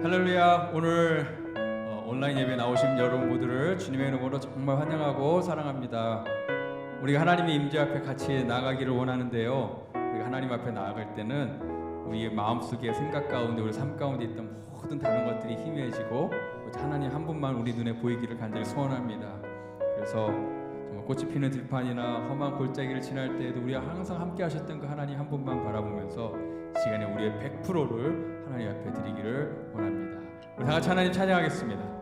할렐루야. 오늘 온라인 예배 나오신 여러분 모두를 주님의 이름으로 정말 환영하고 사랑합니다. 우리가 하나님의 임재 앞에 같이 나아가기를 원하는데요, 우리가 하나님 앞에 나아갈 때는 우리의 마음속에 생각 가운데 우리 삶 가운데 있던 모든 다른 것들이 희미해지고 하나님 한 분만 우리 눈에 보이기를 간절히 소원합니다. 그래서 정말 꽃이 피는 들판이나 험한 골짜기를 지날 때에도 우리가 항상 함께 하셨던 그 하나님 한 분만 바라보면서 시간에 우리의 100%를 하나님 앞에 드리기를 원합니다. 우리 다 같이 하나님 찬양하겠습니다.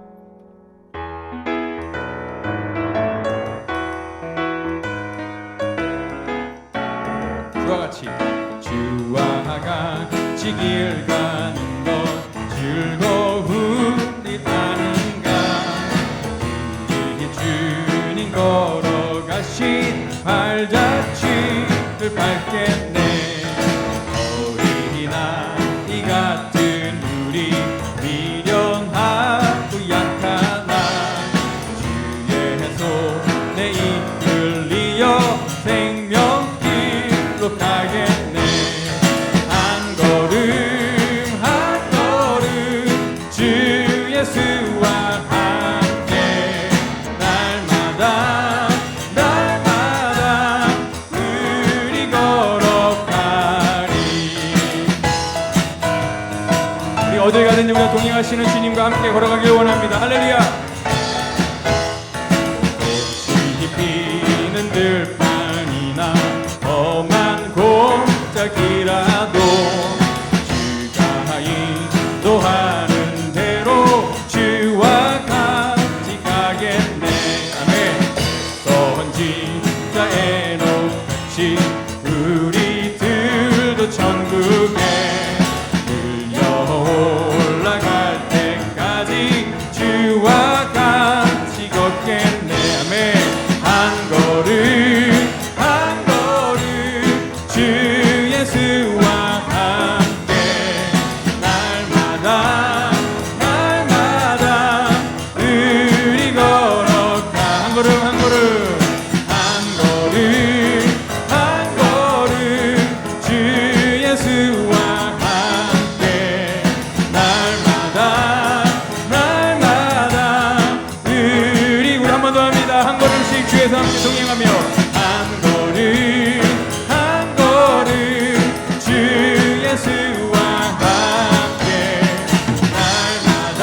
주와 같이 길 가는 것 즐거움이 아는가. 우리의 주님 걸어가신 발자취를 밟겠네. 어린아이 같은 우리 미련하고 약하나 주의 손에 이끌리어 생명길로 가겠네. 예수와 함께 날마다 우리 걸어가리. 우리 어딜 가든지 우리가 동행하시는 주님과 함께 걸어가길 원합니다. 할렐루야. 꽃이 피는 들판이나 험한 골짜기라도 주가 인도하는 주와 같이 가겠네. 아멘. 선지자의 높이 우리들도 천국에 들려 올라갈 때까지 주와 같이 걷겠네. 아멘. 한 걸음 주 예수와 함께 날마다 한 걸음 주 예수와 함께 날마다 우리 한 번 더 합니다. 한 걸음씩 주에서 함께 동행하며 한 걸음 주 예수와 함께 날마다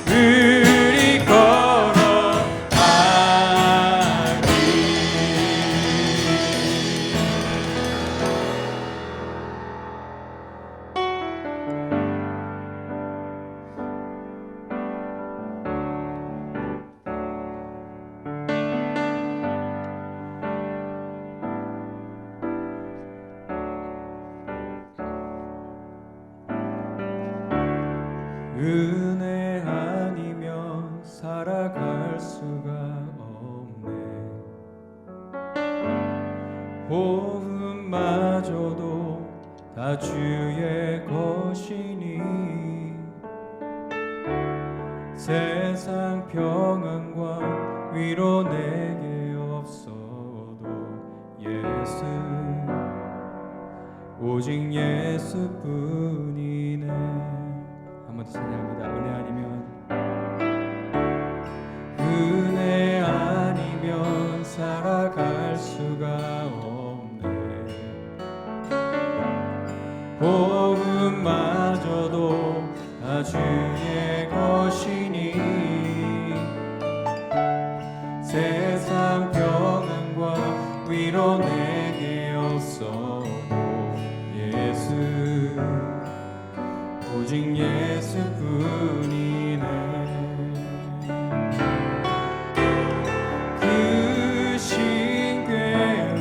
우리 은혜 아니면 살아갈 수가 없네. 호흡마저도 다 주의 것이니 세상 평안과 위로 내게 없어도 예수 오직 예수뿐이네. 한번 더 찬양합니다. 은혜 아니면 살아갈 수가 없네. 호흡마저도 다 주의 것이니 세상 평안과 위로 내게 없어도 예수 오직 예수뿐이네. 그 신계획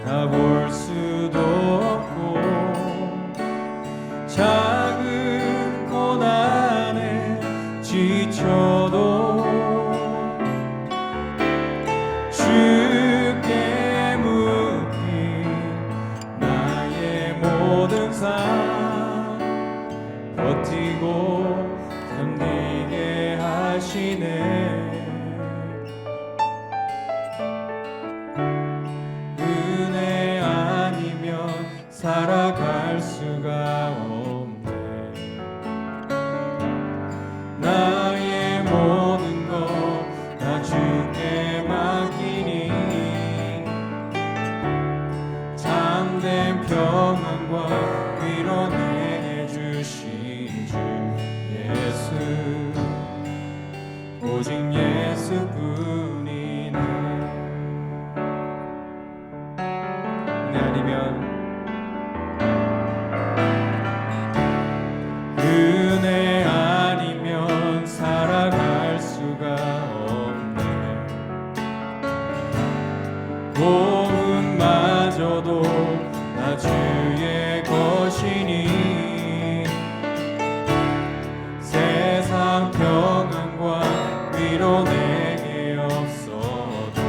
다 볼 수도 없고 작은 고난에 지쳐도 주께 묻기 나의 모든 삶 버티고 견디게 하시네. 은혜 아니면 살아갈 수가 고운마저도 다 주의 것이니 세상 평안과 위로 내게 없어도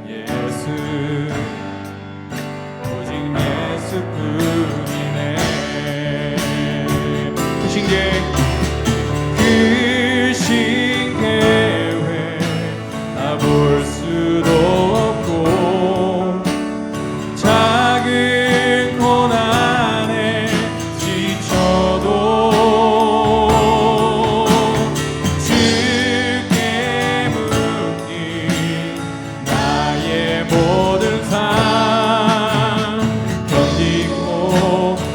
예수 오직 예수뿐이네. 그 신계획 다 볼 수도 없고 작은 고난에 지쳐도 주께 묶인 나의 모든 삶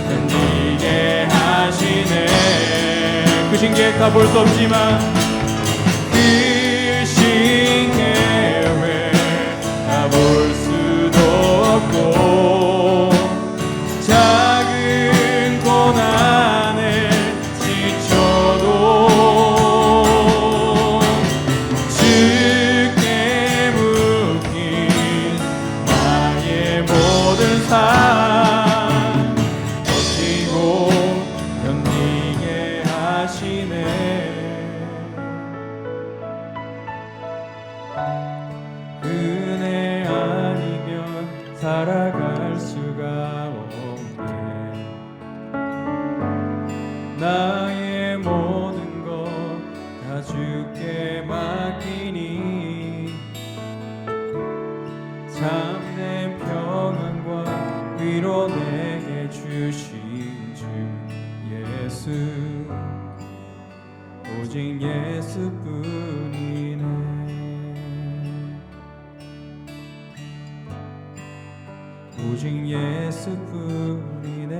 견디게 하시네. 그 신계획 다 볼 수 없지만 그 신계획 다 볼 수도 없고 작은 고난에 지쳐도 주께 묶인 나의 모든 삶 버티고 견디게 하시네. 은혜 아니면 살아갈 수가 없네. 나의 모든 것 다 주께 맡기니 참된 평안과 위로 내게 주신 주 예수 오직 예수뿐이네. 오직 예수뿐이네.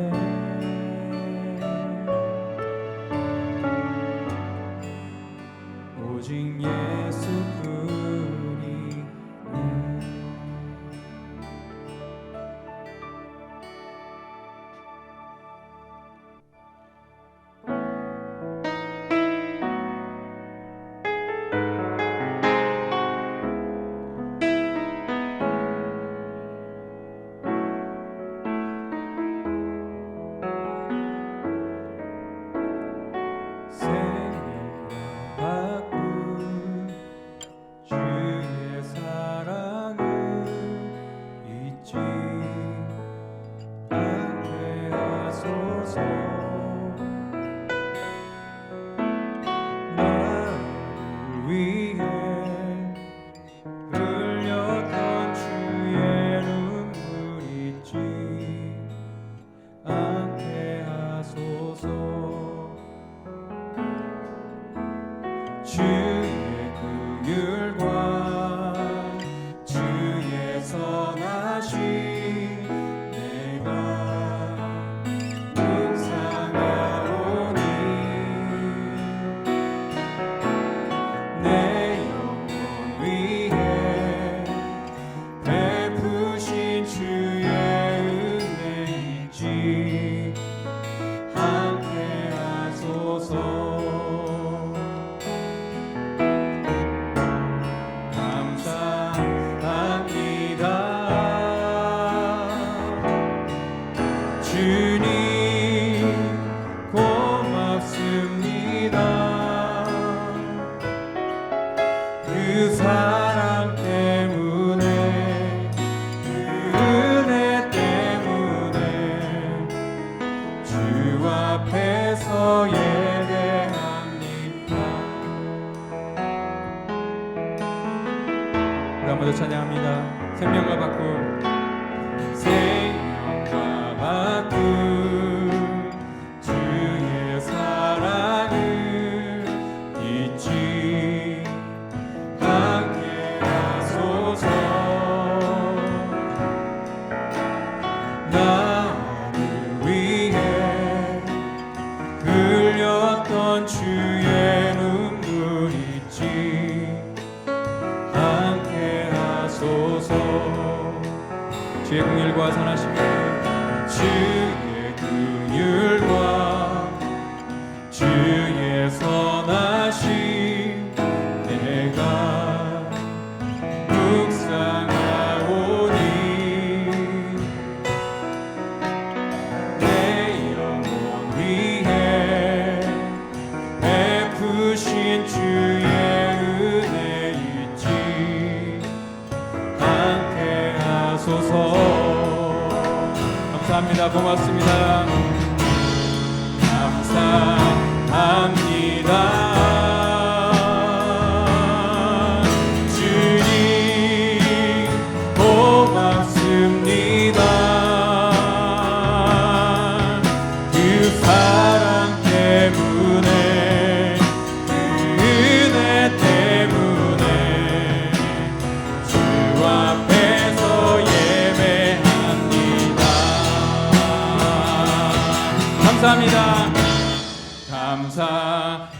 오직 예수뿐이네. 주의 긍휼과 주의 선하심 내가 묵상하오니 내 영혼 위에 베푸신 주의 은혜 있지 함께 하소서. 주님 고맙습니다. 그 사랑 때문에 그 은혜 때문에 주 앞에서 예배합니다. 우리 한번 더 찬양합니다. 생명과 바꿈 주의 사랑을 잊지 않게 하소서. 나를 위해 흘렸던 주의 눈물 잊지 않게 하소서. 주의 긍휼과 선하심을 주의 긍휼과 주의 선하심 내가 묵상하오니 감사합니다. 고맙습니다. 감사합니다. 감사합니다. 감사합니다.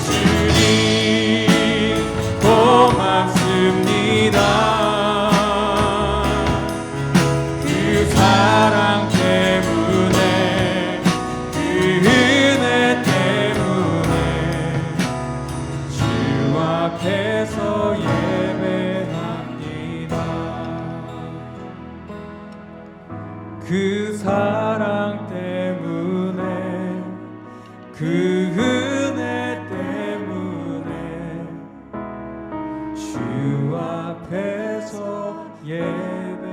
주님 고맙습니다. 그 사랑 때문에 그 은혜 때문에 주 앞에서 그 사랑 때문에 그 은혜 때문에 주 앞에서 예배합니다.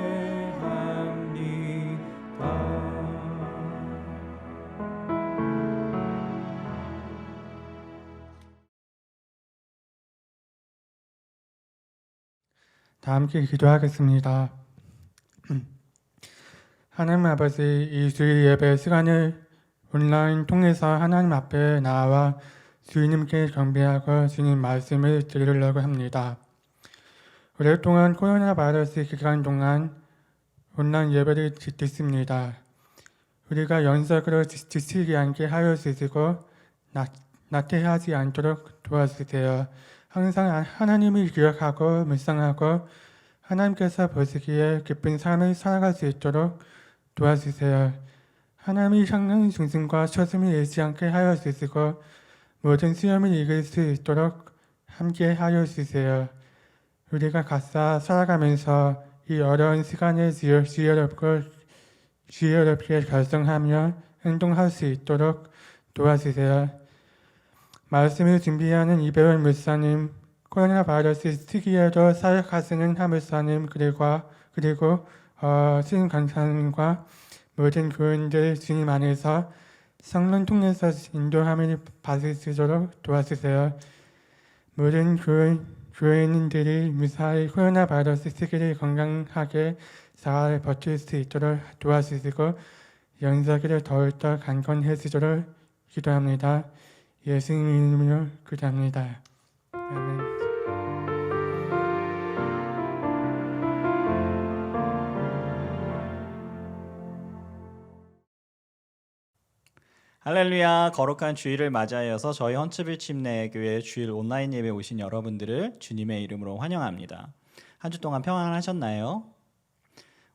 다 함께 기도하겠습니다. 하나님 아버지, 이 주일 예배 시간을 온라인 통해서 하나님 앞에 나와 주님께 경배하고 주님 말씀을 들으려고 합니다. 오랫동안 코로나 바이러스 기간 동안 온라인 예배를 듣습니다. 우리가 연속으로 지치지 않게 하여 주시고 나태하지 않도록 도와주세요. 항상 하나님을 기억하고 묵상하고 하나님께서 보시기에 기쁜 삶을 살아갈 수 있도록 도와주세요. 하나님이 향한 중심과 초심을 잃지 않게 하여 주시고 모든 시험을 이길 수 있도록 함께 하여 주세요. 우리가 각자 살아가면서 이 어려운 시간에 지혜롭게 결정하며 행동할 수 있도록 도와주세요. 말씀을 준비하는 이배원 목사님, 코로나 바이러스 시기에도 사역하시는 한 목사님, 그리고 신임 강사님과 모든 교인들 주님 안에서 성령 통해서 인도함을 받을 수 있도록 도와주세요. 모든 교인들이 무사히 코로나 바이러스 시기를 건강하게 잘 버틸 수 있도록 도와주시고 연석을 더욱더 강건해지도록 기도합니다. 예수님 이름으로 기도합니다. 아멘. 할렐루야. 거룩한 주일을 맞이하여서 저희 헌츠빌 침례교회 주일 온라인 예배 오신 여러분들을 주님의 이름으로 환영합니다. 한 주 동안 평안하셨나요?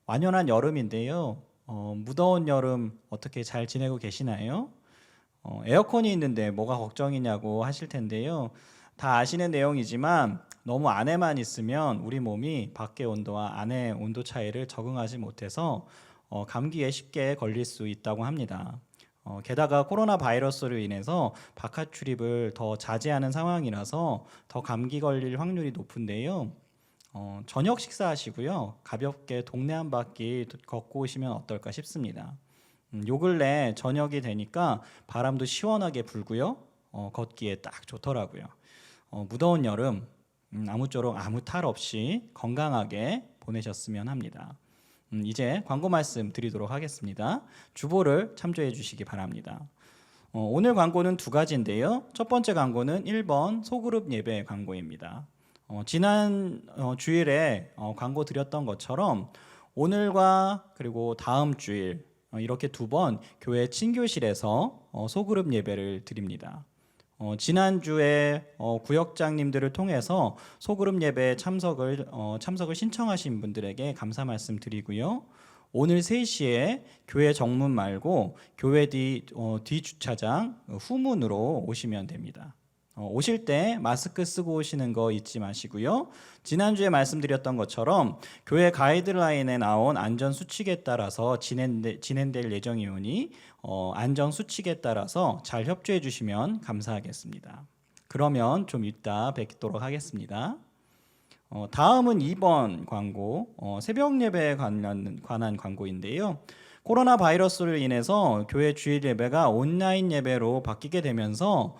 완연한 여름인데요. 무더운 여름 어떻게 잘 지내고 계시나요? 에어컨이 있는데 뭐가 걱정이냐고 하실 텐데요. 다 아시는 내용이지만 너무 안에만 있으면 우리 몸이 밖의 온도와 안의 온도 차이를 적응하지 못해서 감기에 쉽게 걸릴 수 있다고 합니다. 게다가 코로나 바이러스로 인해서 바깥 출입을 더 자제하는 상황이라서 더 감기 걸릴 확률이 높은데요. 저녁 식사하시고요. 가볍게 동네 한 바퀴 걷고 오시면 어떨까 싶습니다. 요 근래 저녁이 되니까 바람도 시원하게 불고요. 걷기에 딱 좋더라고요. 무더운 여름 아무쪼록 아무 탈 없이 건강하게 보내셨으면 합니다. 이제 광고 말씀 드리도록 하겠습니다. 주보를 참조해 주시기 바랍니다. 오늘 광고는 두 가지인데요. 첫 번째 광고는 1번 소그룹 예배 광고입니다. 지난 주일에 광고 드렸던 것처럼 오늘과 그리고 다음 주일 이렇게 두 번 교회 친교실에서 소그룹 예배를 드립니다. 지난주에 구역장님들을 통해서 소그룹 예배 참석을 신청하신 분들에게 감사 말씀 드리고요. 오늘 3시에 교회 정문 말고 교회 뒤 주차장 후문으로 오시면 됩니다. 오실 때 마스크 쓰고 오시는 거 잊지 마시고요. 지난주에 말씀드렸던 것처럼 교회 가이드라인에 나온 안전수칙에 따라서 진행될 예정이오니 안전수칙에 따라서 잘 협조해 주시면 감사하겠습니다. 그러면 좀 이따 뵙도록 하겠습니다. 다음은 2번 광고, 새벽 예배에 관한 광고인데요. 코로나 바이러스로 인해서 교회 주일 예배가 온라인 예배로 바뀌게 되면서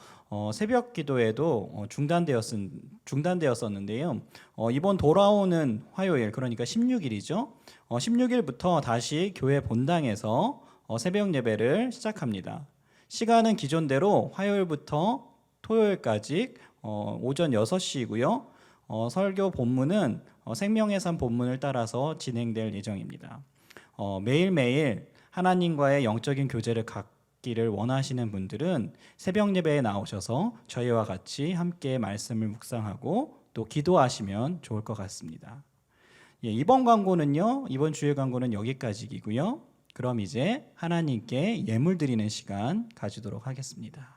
새벽 기도에도 중단되었었는데요. 이번 돌아오는 화요일, 그러니까 16일이죠. 16일부터 다시 교회 본당에서 새벽 예배를 시작합니다. 시간은 기존대로 화요일부터 토요일까지 오전 6시이고요. 설교 본문은 생명의 산 본문을 따라서 진행될 예정입니다. 매일매일 하나님과의 영적인 교제를 갖기를 원하시는 분들은 새벽 예배에 나오셔서 저희와 같이 함께 말씀을 묵상하고 또 기도하시면 좋을 것 같습니다. 이번 주일 광고는 여기까지이고요. 그럼 이제 하나님께 예물 드리는 시간 가지도록 하겠습니다.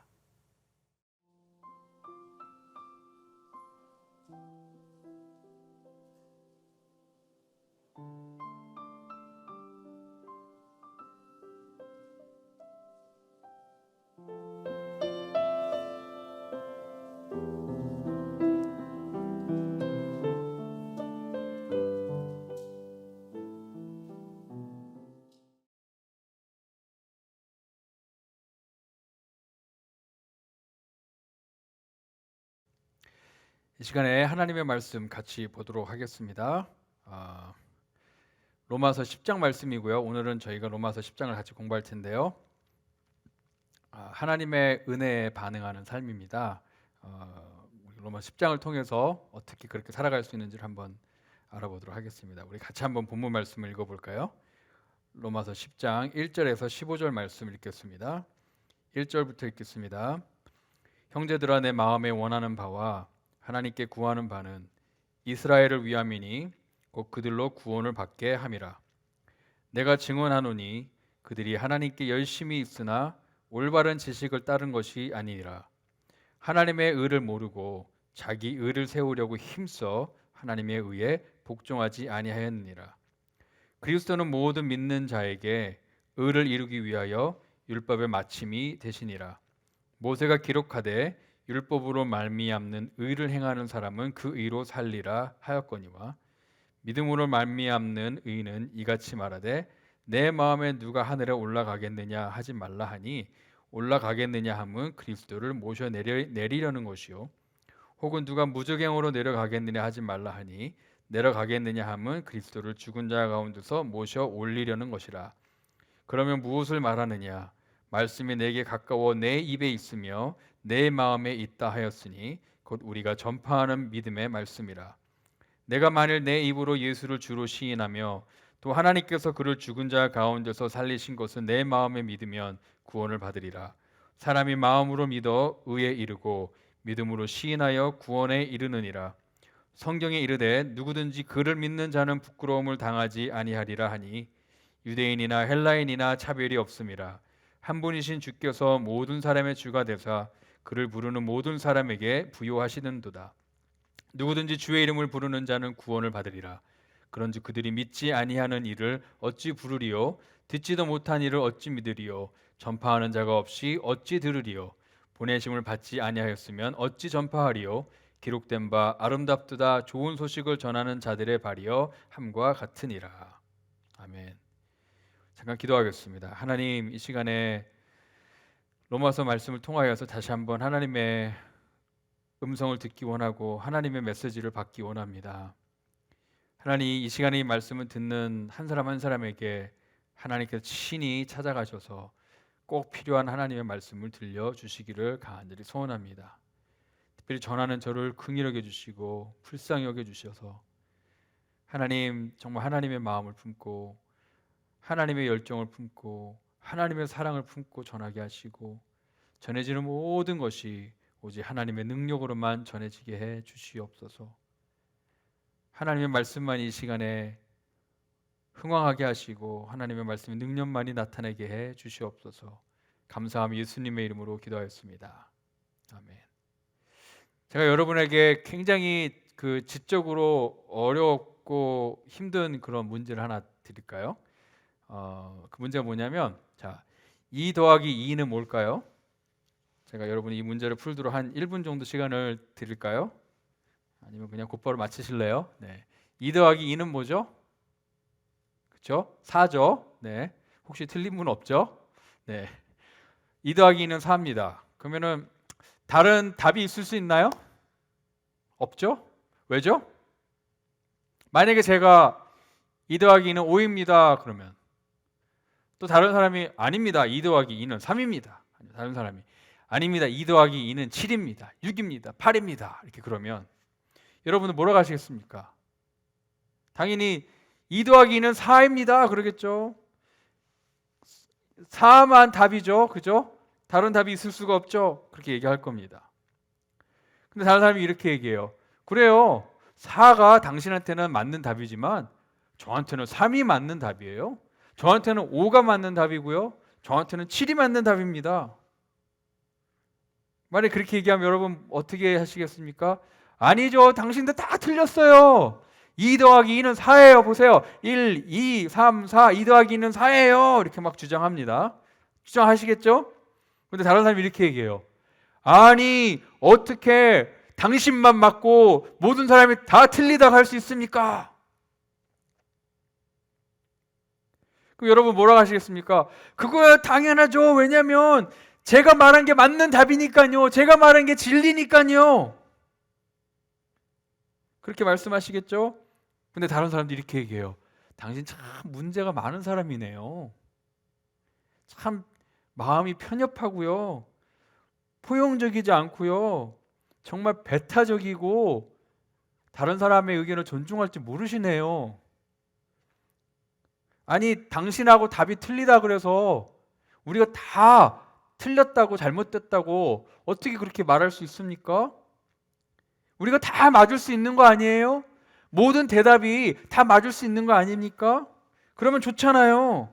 이 시간에 하나님의 말씀 같이 보도록 하겠습니다. 로마서 10장 말씀이고요. 오늘은 저희가 로마서 10장을 같이 공부할 텐데요. 하나님의 은혜에 반응하는 삶입니다. 로마 10장을 통해서 어떻게 그렇게 살아갈 수 있는지를 한번 알아보도록 하겠습니다. 우리 같이 한번 본문 말씀을 읽어볼까요? 로마서 10장 1절에서 15절 말씀 읽겠습니다. 1절부터 읽겠습니다. 형제들아, 내 마음에 원하는 바와 하나님께 구하는 바는 이스라엘을 위함이니 곧 그들로 구원을 받게 함이라. 내가 증언하노니 그들이 하나님께 열심히 있으나 올바른 지식을 따른 것이 아니니라. 하나님의 의를 모르고 자기 의를 세우려고 힘써 하나님의 의에 복종하지 아니하였느니라. 그리스도는 모든 믿는 자에게 의를 이루기 위하여 율법의 마침이 되시니라. 모세가 기록하되 율법으로 말미암는 의를 행하는 사람은 그 의로 살리라 하였거니와 믿음으로 말미암는 의는 이같이 말하되 내 마음에 누가 하늘에 올라가겠느냐 하지 말라 하니 올라가겠느냐 함은 그리스도를 모셔 내리려는 것이요 혹은 누가 무저갱으로 내려가겠느냐 하지 말라 하니 내려가겠느냐 함은 그리스도를 죽은 자 가운데서 모셔 올리려는 것이라. 그러면 무엇을 말하느냐? 말씀이 내게 가까워 내 입에 있으며 내 마음에 있다 하였으니 곧 우리가 전파하는 믿음의 말씀이라. 내가 만일 내 입으로 예수를 주로 시인하며 또 하나님께서 그를 죽은 자 가운데서 살리신 것을 내 마음에 믿으면 구원을 받으리라. 사람이 마음으로 믿어 의에 이르고 믿음으로 시인하여 구원에 이르느니라. 성경에 이르되 누구든지 그를 믿는 자는 부끄러움을 당하지 아니하리라 하니 유대인이나 헬라인이나 차별이 없음이라. 한 분이신 주께서 모든 사람의 주가 되사 그를 부르는 모든 사람에게 부요하시는도다. 누구든지 주의 이름을 부르는 자는 구원을 받으리라. 그런즉 그들이 믿지 아니하는 이를 어찌 부르리요? 듣지도 못한 이를 어찌 믿으리요? 전파하는 자가 없이 어찌 들으리요? 보내심을 받지 아니하였으면 어찌 전파하리요? 기록된 바 아름답도다 좋은 소식을 전하는 자들의 발이여 함과 같으니라. 아멘. 잠깐 기도하겠습니다. 하나님, 이 시간에 로마서 말씀을 통하여서 다시 한번 하나님의 음성을 듣기 원하고 하나님의 메시지를 받기 원합니다. 하나님, 이 시간에 이 말씀을 듣는 한 사람 한 사람에게 하나님께서 친히 찾아가셔서 꼭 필요한 하나님의 말씀을 들려주시기를 간절히 소원합니다. 특별히 전하는 저를 긍휼히 여겨주시고 불쌍히 여겨주셔서 하나님, 정말 하나님의 마음을 품고 하나님의 열정을 품고 하나님의 사랑을 품고 전하게 하시고 전해지는 모든 것이 오직 하나님의 능력으로만 전해지게 해 주시옵소서. 하나님의 말씀만 이 시간에 흥왕하게 하시고 하나님의 말씀의 능력만이 나타나게 해 주시옵소서. 감사함 예수님의 이름으로 기도하였습니다. 아멘. 제가 여러분에게 굉장히 지적으로 어렵고 힘든 그런 문제를 하나 드릴까요? 그 문제가 뭐냐면, 2 더하기 2는 뭘까요? 제가 여러분이 이 문제를 풀도록 한 1분 정도 시간을 드릴까요? 아니면 그냥 곧바로 맞히실래요? 네. 2 더하기 2는 뭐죠? 그렇죠? 4죠. 네. 혹시 틀린 분 없죠? 네. 2 더하기 2는 4입니다. 그러면은 다른 답이 있을 수 있나요? 없죠? 왜죠? 만약에 제가 2 더하기 2는 5입니다. 그러면 또 다른 사람이 아닙니다. 2 더하기 2는 3입니다. 다른 사람이 아닙니다. 2 더하기 2는 7입니다. 6입니다. 8입니다. 이렇게 그러면 여러분은 뭐라고 하시겠습니까? 당연히 2 더하기 2는 4입니다. 그러겠죠. 4만 답이죠. 그죠? 다른 답이 있을 수가 없죠. 그렇게 얘기할 겁니다. 근데 다른 사람이 이렇게 얘기해요. 그래요. 4가 당신한테는 맞는 답이지만 저한테는 3이 맞는 답이에요. 저한테는 5가 맞는 답이고요. 저한테는 7이 맞는 답입니다. 만약에 그렇게 얘기하면 여러분 어떻게 하시겠습니까? 아니죠. 당신들 다 틀렸어요. 2 더하기 2는 4예요. 보세요. 1, 2, 3, 4, 2 더하기 2는 4예요. 이렇게 막 주장합니다. 주장하시겠죠? 근데 다른 사람이 이렇게 얘기해요. 아니, 어떻게 당신만 맞고 모든 사람이 다 틀리다고 할 수 있습니까? 그럼 여러분 뭐라고 하시겠습니까? 그거야 당연하죠. 왜냐하면 제가 말한 게 맞는 답이니까요. 제가 말한 게 진리니까요. 그렇게 말씀하시겠죠? 근데 다른 사람들이 이렇게 얘기해요. 당신 참 문제가 많은 사람이네요. 참 마음이 편협하고요. 포용적이지 않고요. 정말 배타적이고 다른 사람의 의견을 존중할 줄 모르시네요. 아니, 당신하고 답이 틀리다 그래서 우리가 다 틀렸다고 잘못됐다고 어떻게 그렇게 말할 수 있습니까? 우리가 다 맞을 수 있는 거 아니에요? 모든 대답이 다 맞을 수 있는 거 아닙니까? 그러면 좋잖아요.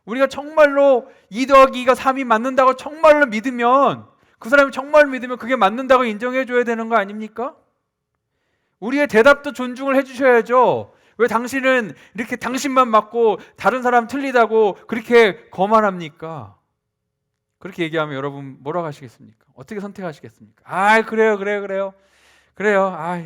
우리가 정말로 2 더하기 2가 3이 맞는다고 정말로 믿으면 그 사람이 정말 믿으면 그게 맞는다고 인정해 줘야 되는 거 아닙니까? 우리의 대답도 존중을 해 주셔야죠. 왜 당신은 이렇게 당신만 맞고 다른 사람 틀리다고 그렇게 거만합니까? 그렇게 얘기하면 여러분 뭐라고 하시겠습니까? 어떻게 선택하시겠습니까? 아, 그래요. 아,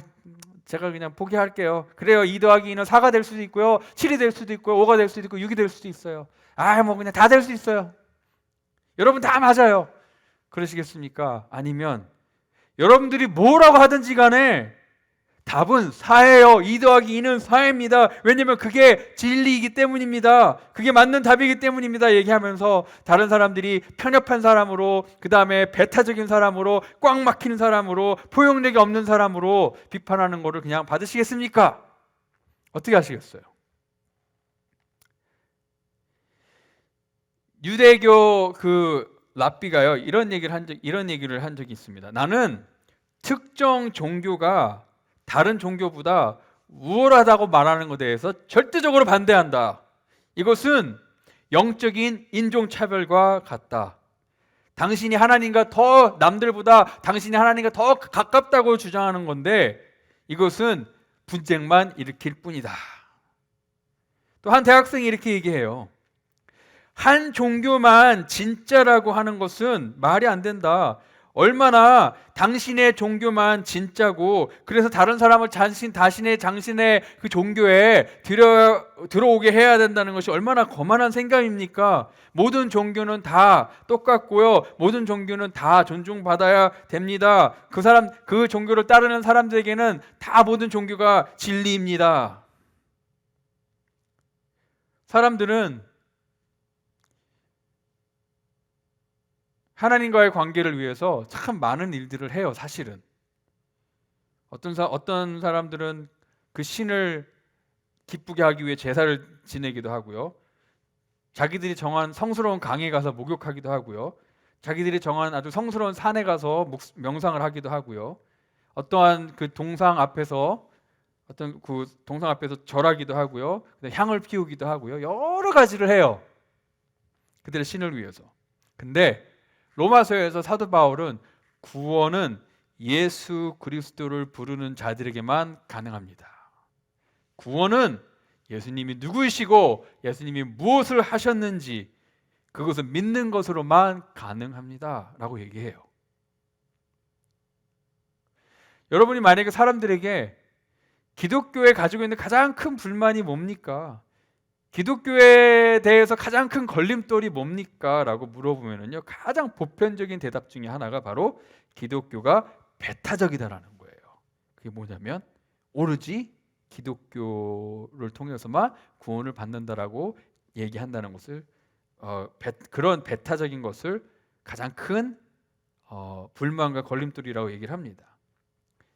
제가 그냥 포기할게요. 그래요. 2 더하기 2는 4가 될 수도 있고요. 7이 될 수도 있고요. 5가 될 수도 있고 6이 될 수도 있어요. 아, 뭐 그냥 다 될 수 있어요. 여러분 다 맞아요. 그러시겠습니까? 아니면 여러분들이 뭐라고 하든지 간에 답은 4예요. 2 더하기 2는 4입니다. 왜냐하면 그게 진리이기 때문입니다. 그게 맞는 답이기 때문입니다. 얘기하면서 다른 사람들이 편협한 사람으로, 그 다음에 배타적인 사람으로, 꽉 막히는 사람으로, 포용력이 없는 사람으로 비판하는 거를 그냥 받으시겠습니까? 어떻게 하시겠어요? 유대교 그 랍비가요 이런 얘기를 한 적이 있습니다. 나는 특정 종교가 다른 종교보다 우월하다고 말하는 것에 대해서 절대적으로 반대한다. 이것은 영적인 인종차별과 같다. 당신이 하나님과 더 남들보다 당신이 하나님과 더 가깝다고 주장하는 건데 이것은 분쟁만 일으킬 뿐이다. 또 한 대학생이 이렇게 얘기해요. 한 종교만 진짜라고 하는 것은 말이 안 된다. 얼마나 당신의 종교만 진짜고 그래서 다른 사람을 당신의 그 종교에 들어오게 해야 된다는 것이 얼마나 거만한 생각입니까? 모든 종교는 다 똑같고요. 모든 종교는 다 존중받아야 됩니다. 그 종교를 따르는 사람들에게는 다 모든 종교가 진리입니다. 사람들은 하나님과의 관계를 위해서 참 많은 일들을 해요. 사실은 어떤 사람들은 그 신을 기쁘게 하기 위해 제사를 지내기도 하고요. 자기들이 정한 성스러운 강에 가서 목욕하기도 하고요. 자기들이 정한 아주 성스러운 산에 가서 명상을 하기도 하고요. 어떠한 그 동상 앞에서 절하기도 하고요. 향을 피우기도 하고요. 여러 가지를 해요. 그들의 신을 위해서. 근데 로마서에서 사도 바울은 구원은 예수 그리스도를 부르는 자들에게만 가능합니다. 구원은 예수님이 누구이시고 예수님이 무엇을 하셨는지 그것을 믿는 것으로만 가능합니다. 라고 얘기해요. 여러분이 만약에 사람들에게 기독교에 가지고 있는 가장 큰 불만이 뭡니까? 기독교에 대해서 가장 큰 걸림돌이 뭡니까? 라고 물어보면요, 가장 보편적인 대답 중에 하나가 바로 기독교가 배타적이다라는 거예요. 그게 뭐냐면 오로지 기독교를 통해서만 구원을 받는다라고 얘기한다는 것을, 그런 배타적인 것을 가장 큰 불만과 걸림돌이라고 얘기를 합니다.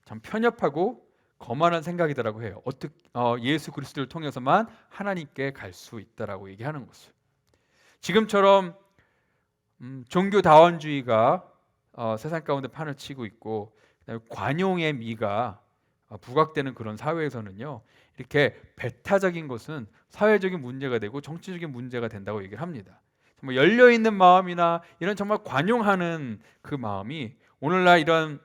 참 편협하고 거만한 생각이다라고 해요. 예수 그리스도를 통해서만 하나님께 갈 수 있다라고 얘기하는 것을. 지금처럼 종교다원주의가 세상 가운데 판을 치고 있고, 그다음에 관용의 미가 부각되는 그런 사회에서는요, 이렇게 배타적인 것은 사회적인 문제가 되고 정치적인 문제가 된다고 얘기를 합니다. 정말 열려있는 마음이나 이런 정말 관용하는 그 마음이 오늘날 이런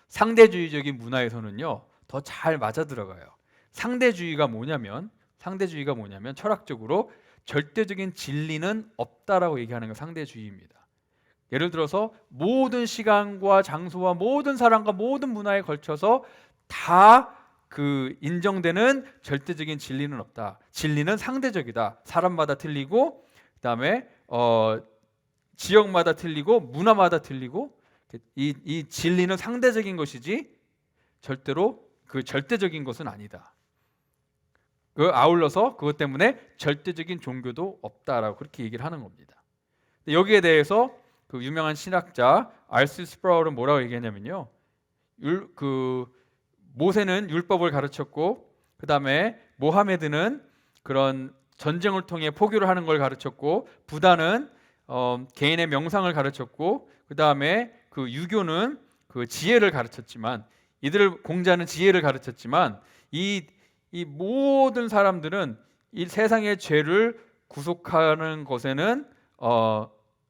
상대주의적인 문화에서는요 더 잘 맞아 들어가요. 상대주의가 뭐냐면 철학적으로 절대적인 진리는 없다라고 얘기하는 게 상대주의입니다. 예를 들어서 모든 시간과 장소와 모든 사람과 모든 문화에 걸쳐서 다 그 인정되는 절대적인 진리는 없다. 진리는 상대적이다. 사람마다 틀리고, 그다음에 지역마다 틀리고, 문화마다 틀리고, 이 진리는 상대적인 것이지 절대로 그 절대적인 것은 아니다. 아울러서 그것 때문에 절대적인 종교도 없다라고 그렇게 얘기를 하는 겁니다. 여기에 대해서 그 유명한 신학자 알스 스프라울은 뭐라고 얘기하냐면요, 모세는 율법을 가르쳤고, 그 다음에 모하메드는 그런 전쟁을 통해 포교를 하는 걸 가르쳤고, 부다는 개인의 명상을 가르쳤고, 그 다음에 그 유교는 그 지혜를 가르쳤지만, 이들을 공자는 지혜를 가르쳤지만, 이 모든 사람들은 이 세상의 죄를 구속하는 것에는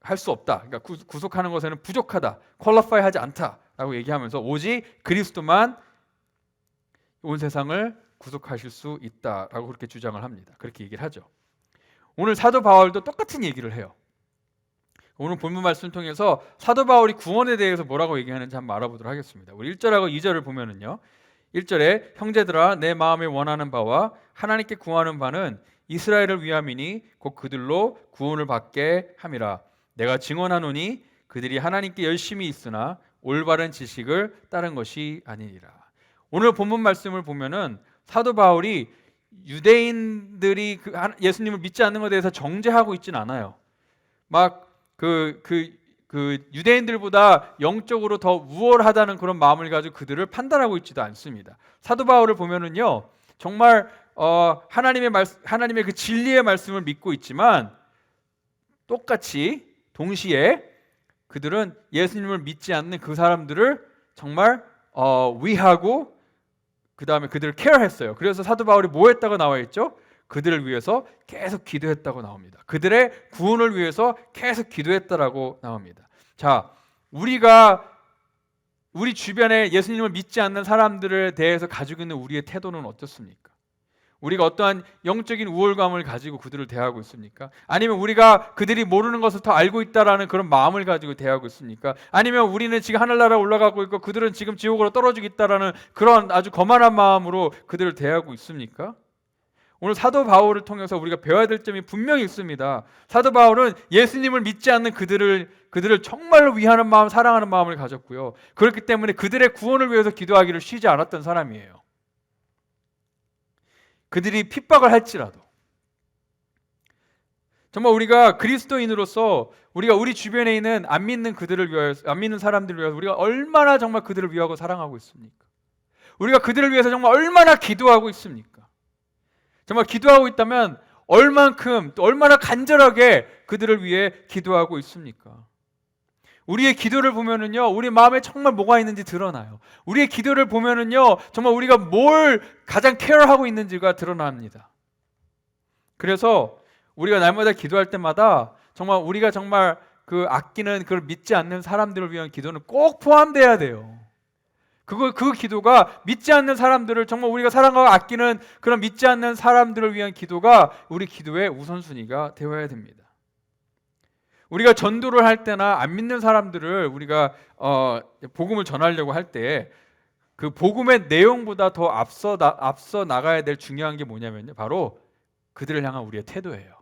할 수 없다. 그러니까 구속하는 것에는 부족하다. 퀄리파이하지 않다라고 얘기하면서 오직 그리스도만 온 세상을 구속하실 수 있다라고 그렇게 주장을 합니다. 그렇게 얘기를 하죠. 오늘 사도 바울도 똑같은 얘기를 해요. 오늘 본문 말씀을 통해서 사도 바울이 구원에 대해서 뭐라고 얘기하는지 한번 알아보도록 하겠습니다. 우리 1절하고 2절을 보면은요, 1절에 형제들아 내 마음에 원하는 바와 하나님께 구하는 바는 이스라엘을 위함이니 곧 그들로 구원을 받게 함이라. 내가 증언하노니 그들이 하나님께 열심히 있으나 올바른 지식을 따른 것이 아니니라. 오늘 본문 말씀을 보면은 사도 바울이 유대인들이 예수님을 믿지 않는 것에 대해서 정죄하고 있지는 않아요. 막 그 유대인들보다 영적으로 더 우월하다는 그런 마음을 가지고 그들을 판단하고 있지도 않습니다. 사도 바울을 보면은요, 정말 하나님의 그 진리의 말씀을 믿고 있지만 똑같이 동시에 그들은 예수님을 믿지 않는 그 사람들을 정말 위하고, 그 다음에 그들을 케어했어요. 그래서 사도 바울이 뭐 했다고 나와 있죠? 그들을 위해서 계속 기도했다고 나옵니다. 그들의 구원을 위해서 계속 기도했다라고 나옵니다. 자, 우리 주변에 예수님을 믿지 않는 사람들에 대해서 가지고 있는 우리의 태도는 어떻습니까? 우리가 어떠한 영적인 우월감을 가지고 그들을 대하고 있습니까? 아니면 우리가 그들이 모르는 것을 더 알고 있다라는 그런 마음을 가지고 대하고 있습니까? 아니면 우리는 지금 하늘나라 올라가고 있고 그들은 지금 지옥으로 떨어지고 있다라는 그런 아주 거만한 마음으로 그들을 대하고 있습니까? 오늘 사도 바울을 통해서 우리가 배워야 될 점이 분명히 있습니다. 사도 바울은 예수님을 믿지 않는 그들을 정말로 위하는 마음, 사랑하는 마음을 가졌고요. 그렇기 때문에 그들의 구원을 위해서 기도하기를 쉬지 않았던 사람이에요. 그들이 핍박을 할지라도 정말 우리가 그리스도인으로서 우리가 우리 주변에 있는 안 믿는 사람들을 위해서 우리가 얼마나 정말 그들을 위하고 사랑하고 있습니까? 우리가 그들을 위해서 정말 얼마나 기도하고 있습니까? 정말 기도하고 있다면 얼만큼 또 얼마나 간절하게 그들을 위해 기도하고 있습니까? 우리의 기도를 보면은요, 우리 마음에 정말 뭐가 있는지 드러나요. 우리의 기도를 보면은요, 정말 우리가 뭘 가장 케어하고 있는지가 드러납니다. 그래서 우리가 날마다 기도할 때마다 정말 우리가 정말 그 아끼는 그걸 믿지 않는 사람들을 위한 기도는 꼭 포함돼야 돼요. 그 기도가 믿지 않는 사람들을 정말 우리가 사랑하고 아끼는 그런 믿지 않는 사람들을 위한 기도가 우리 기도의 우선순위가 되어야 됩니다. 우리가 전도를 할 때나 안 믿는 사람들을 우리가 복음을 전하려고 할 때 그 복음의 내용보다 더 앞서 나가야 될 중요한 게 뭐냐면요, 바로 그들을 향한 우리의 태도예요.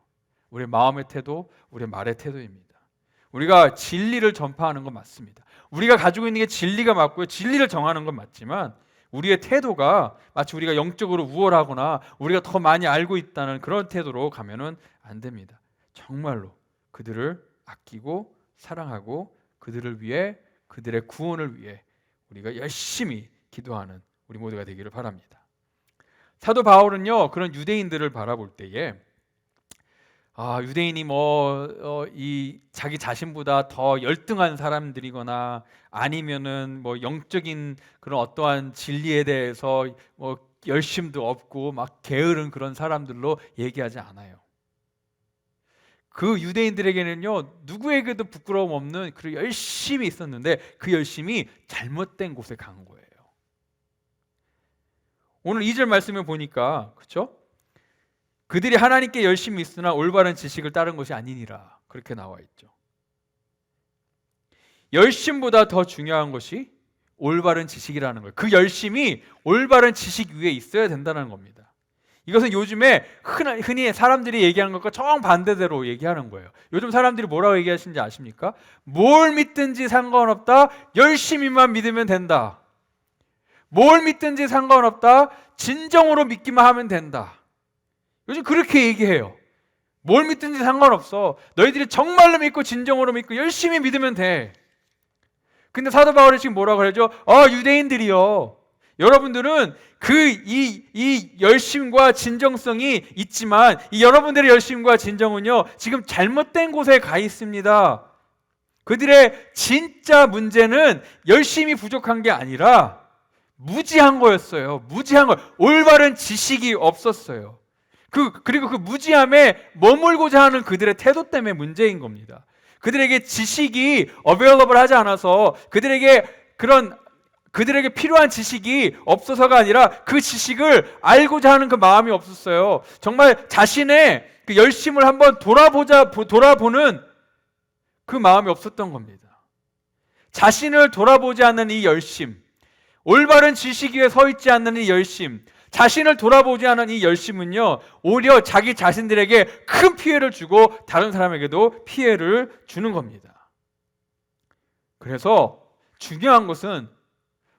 우리의 마음의 태도, 우리의 말의 태도입니다. 우리가 진리를 전파하는 건 맞습니다. 우리가 가지고 있는 게 진리가 맞고요, 진리를 정하는 건 맞지만 우리의 태도가 마치 우리가 영적으로 우월하거나 우리가 더 많이 알고 있다는 그런 태도로 가면은 안 됩니다. 정말로 그들을 아끼고 사랑하고 그들을 위해, 그들의 구원을 위해 우리가 열심히 기도하는 우리 모두가 되기를 바랍니다. 사도 바울은요, 그런 유대인들을 바라볼 때에 유대인이 이 자기 자신보다 더 열등한 사람들이거나 아니면은 영적인 그런 어떠한 진리에 대해서 열심도 없고 막 게으른 그런 사람들로 얘기하지 않아요. 그 유대인들에게는요, 누구에게도 부끄러움 없는 그 열심이 있었는데 그 열심이 잘못된 곳에 간 거예요. 오늘 2절 말씀을 보니까, 그렇죠? 그들이 하나님께 열심히 있으나 올바른 지식을 따른 것이 아니니라, 그렇게 나와 있죠. 열심보다 더 중요한 것이 올바른 지식이라는 거예요. 그 열심이 올바른 지식 위에 있어야 된다는 겁니다. 이것은 요즘에 흔히 사람들이 얘기하는 것과 정반대대로 얘기하는 거예요. 요즘 사람들이 뭐라고 얘기하시는지 아십니까? 뭘 믿든지 상관없다, 열심히만 믿으면 된다. 뭘 믿든지 상관없다, 진정으로 믿기만 하면 된다. 요즘 그렇게 얘기해요. 뭘 믿든지 상관없어. 너희들이 정말로 믿고 진정으로 믿고 열심히 믿으면 돼. 근데 사도 바울이 지금 뭐라고 그러죠? 유대인들이요, 여러분들은 이 열심과 진정성이 있지만 이 여러분들의 열심과 진정은요, 지금 잘못된 곳에 가 있습니다. 그들의 진짜 문제는 열심이 부족한 게 아니라 무지한 거였어요. 무지한 거. 올바른 지식이 없었어요. 그리고 그 무지함에 머물고자 하는 그들의 태도 때문에 문제인 겁니다. 그들에게 지식이 available 하지 않아서 그들에게 필요한 지식이 없어서가 아니라 그 지식을 알고자 하는 그 마음이 없었어요. 정말 자신의 그 열심을 한번 돌아보는 그 마음이 없었던 겁니다. 자신을 돌아보지 않는 이 열심, 올바른 지식 위에 서 있지 않는 이 열심, 자신을 돌아보지 않은 이 열심은요, 오히려 자기 자신들에게 큰 피해를 주고 다른 사람에게도 피해를 주는 겁니다. 그래서 중요한 것은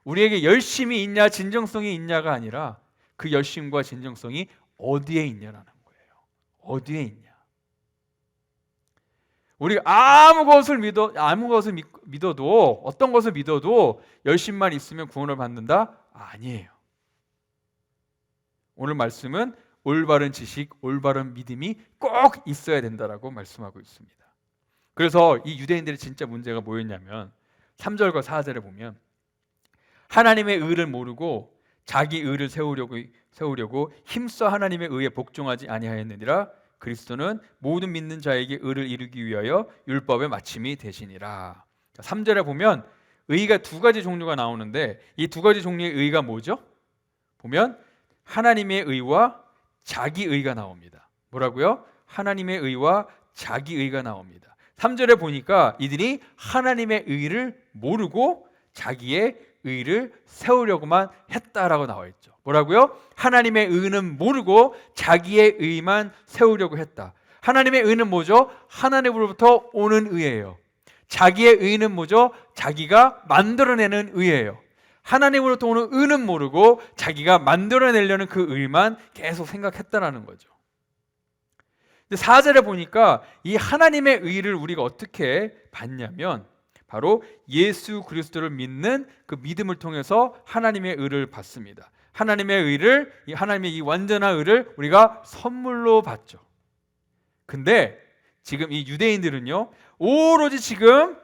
우리에게 열심이 있냐 진정성이 있냐가 아니라 그 열심과 진정성이 어디에 있냐라는 거예요. 어디에 있냐. 우리가 아무 것을 믿어도 어떤 것을 믿어도 열심만 있으면 구원을 받는다? 아니에요. 오늘 말씀은 올바른 지식, 올바른 믿음이 꼭 있어야 된다라고 말씀하고 있습니다. 그래서 이 유대인들의 진짜 문제가 뭐였냐면 3절과 4절에 보면 하나님의 의를 모르고 자기 의를 세우려고 힘써 하나님의 의에 복종하지 아니하였느니라. 그리스도는 모든 믿는 자에게 의를 이루기 위하여 율법의 마침이 되시니라. 3절에 보면 의가 두 가지 종류가 나오는데 이 두 가지 종류의 의가 뭐죠? 보면 하나님의 의와 자기 의가 나옵니다. 뭐라고요? 하나님의 의와 자기 의가 나옵니다. 3절에 보니까 이들이 하나님의 의를 모르고 자기의 의를 세우려고만 했다라고 나와 있죠. 뭐라고요? 하나님의 의는 모르고 자기의 의만 세우려고 했다. 하나님의 의는 뭐죠? 하나님으로부터 오는 의예요. 자기의 의는 뭐죠? 자기가 만들어내는 의예요. 하나님으로부터 오는 의는 모르고 자기가 만들어내려는 그 의만 계속 생각했다라는 거죠. 근데 4절에 보니까 이 하나님의 의를 우리가 어떻게 받냐면 바로 예수 그리스도를 믿는 그 믿음을 통해서 하나님의 의를 받습니다. 하나님의 의를, 하나님의 이 완전한 의를 우리가 선물로 받죠. 근데 지금 이 유대인들은요, 오로지 지금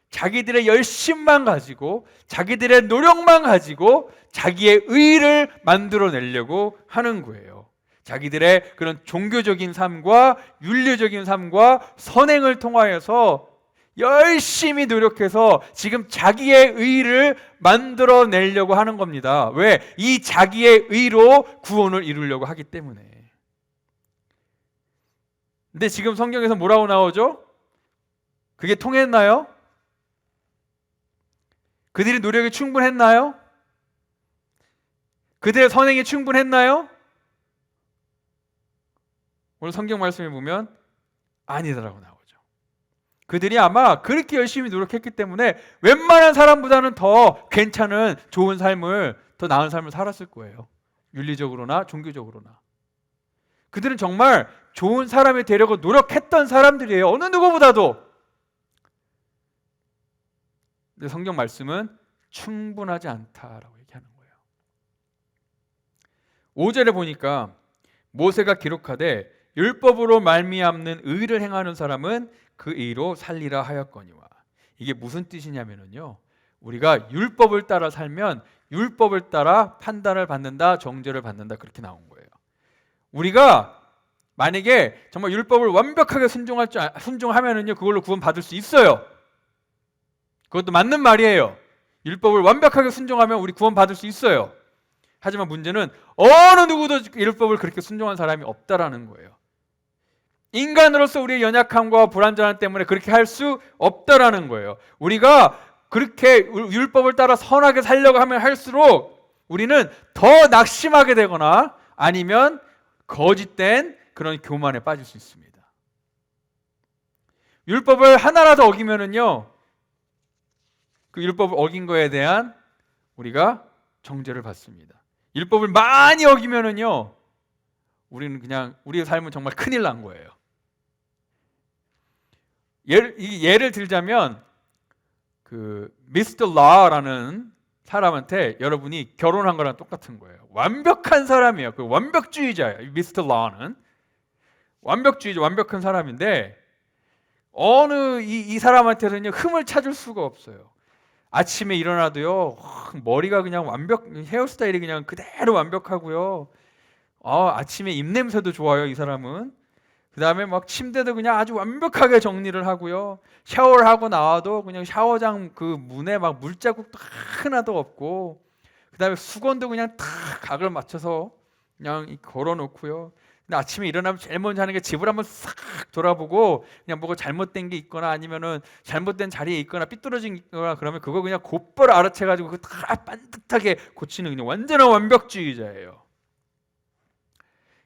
자기들의 열심만 가지고 자기들의 노력만 가지고 자기의 의를 만들어내려고 하는 거예요. 자기들의 그런 종교적인 삶과 윤리적인 삶과 선행을 통하여서 열심히 노력해서 지금 자기의 의를 만들어내려고 하는 겁니다. 왜? 이 자기의 의로 구원을 이루려고 하기 때문에. 근데 지금 성경에서 뭐라고 나오죠? 그게 통했나요? 그들이 노력이 충분했나요? 그들의 선행이 충분했나요? 오늘 성경 말씀에 보면 아니다라고 나오죠. 그들이 아마 그렇게 열심히 노력했기 때문에 웬만한 사람보다는 더 괜찮은 좋은 삶을, 더 나은 삶을 살았을 거예요. 윤리적으로나 종교적으로나. 그들은 정말 좋은 사람이 되려고 노력했던 사람들이에요. 어느 누구보다도. 근데 성경 말씀은 충분하지 않다라고 얘기하는 거예요. 5절에 보니까 모세가 기록하되 율법으로 말미암는 의를 행하는 사람은 그 의로 살리라 하였거니와. 이게 무슨 뜻이냐면요, 우리가 율법을 따라 살면 율법을 따라 판단을 받는다, 정죄를 받는다, 그렇게 나온 거예요. 우리가 만약에 정말 율법을 완벽하게 순종하면은요, 그걸로 구원 받을 수 있어요. 그것도 맞는 말이에요. 율법을 완벽하게 순종하면 우리 구원 받을 수 있어요. 하지만 문제는 어느 누구도 율법을 그렇게 순종한 사람이 없다라는 거예요. 인간으로서 우리의 연약함과 불완전함 때문에 그렇게 할 수 없다라는 거예요. 우리가 그렇게 율법을 따라 선하게 살려고 하면 할수록 우리는 더 낙심하게 되거나 아니면 거짓된 그런 교만에 빠질 수 있습니다. 율법을 하나라도 어기면은요, 그 율법을 어긴 거에 대한 우리가 정죄를 받습니다. 율법을 많이 어기면은요, 우리는 그냥 우리의 삶은 정말 큰일 난 거예요. 예를 들자면 그 미스터 라라는 사람한테 여러분이 결혼한 거랑 똑같은 거예요. 완벽한 사람이에요. 그 완벽주의자예요. 미스터 라는 완벽주의자, 완벽한 사람인데 어느 이 사람한테는요, 흠을 찾을 수가 없어요. 아침에 일어나도요, 머리가 그냥 헤어스타일이 그냥 그대로 완벽하고요. 아침에 입냄새도 좋아요, 이 사람은. 그 다음에 막 침대도 그냥 아주 완벽하게 정리를 하고요. 샤워를 하고 나와도 그냥 샤워장 그 문에 막 물자국도 하나도 없고, 그 다음에 수건도 그냥 탁 각을 맞춰서 그냥 걸어놓고요. 근데 아침에 일어나면 제일 먼저 하는 게 집을 한번 싹 돌아보고, 그냥 뭐가 잘못된 게 있거나 아니면은 잘못된 자리에 있거나 삐뚤어진 게 있거나 그러면 그거 그냥 곧바로 알아채가지고 그거 다 반듯하게 고치는 그냥 완전한 완벽주의자예요.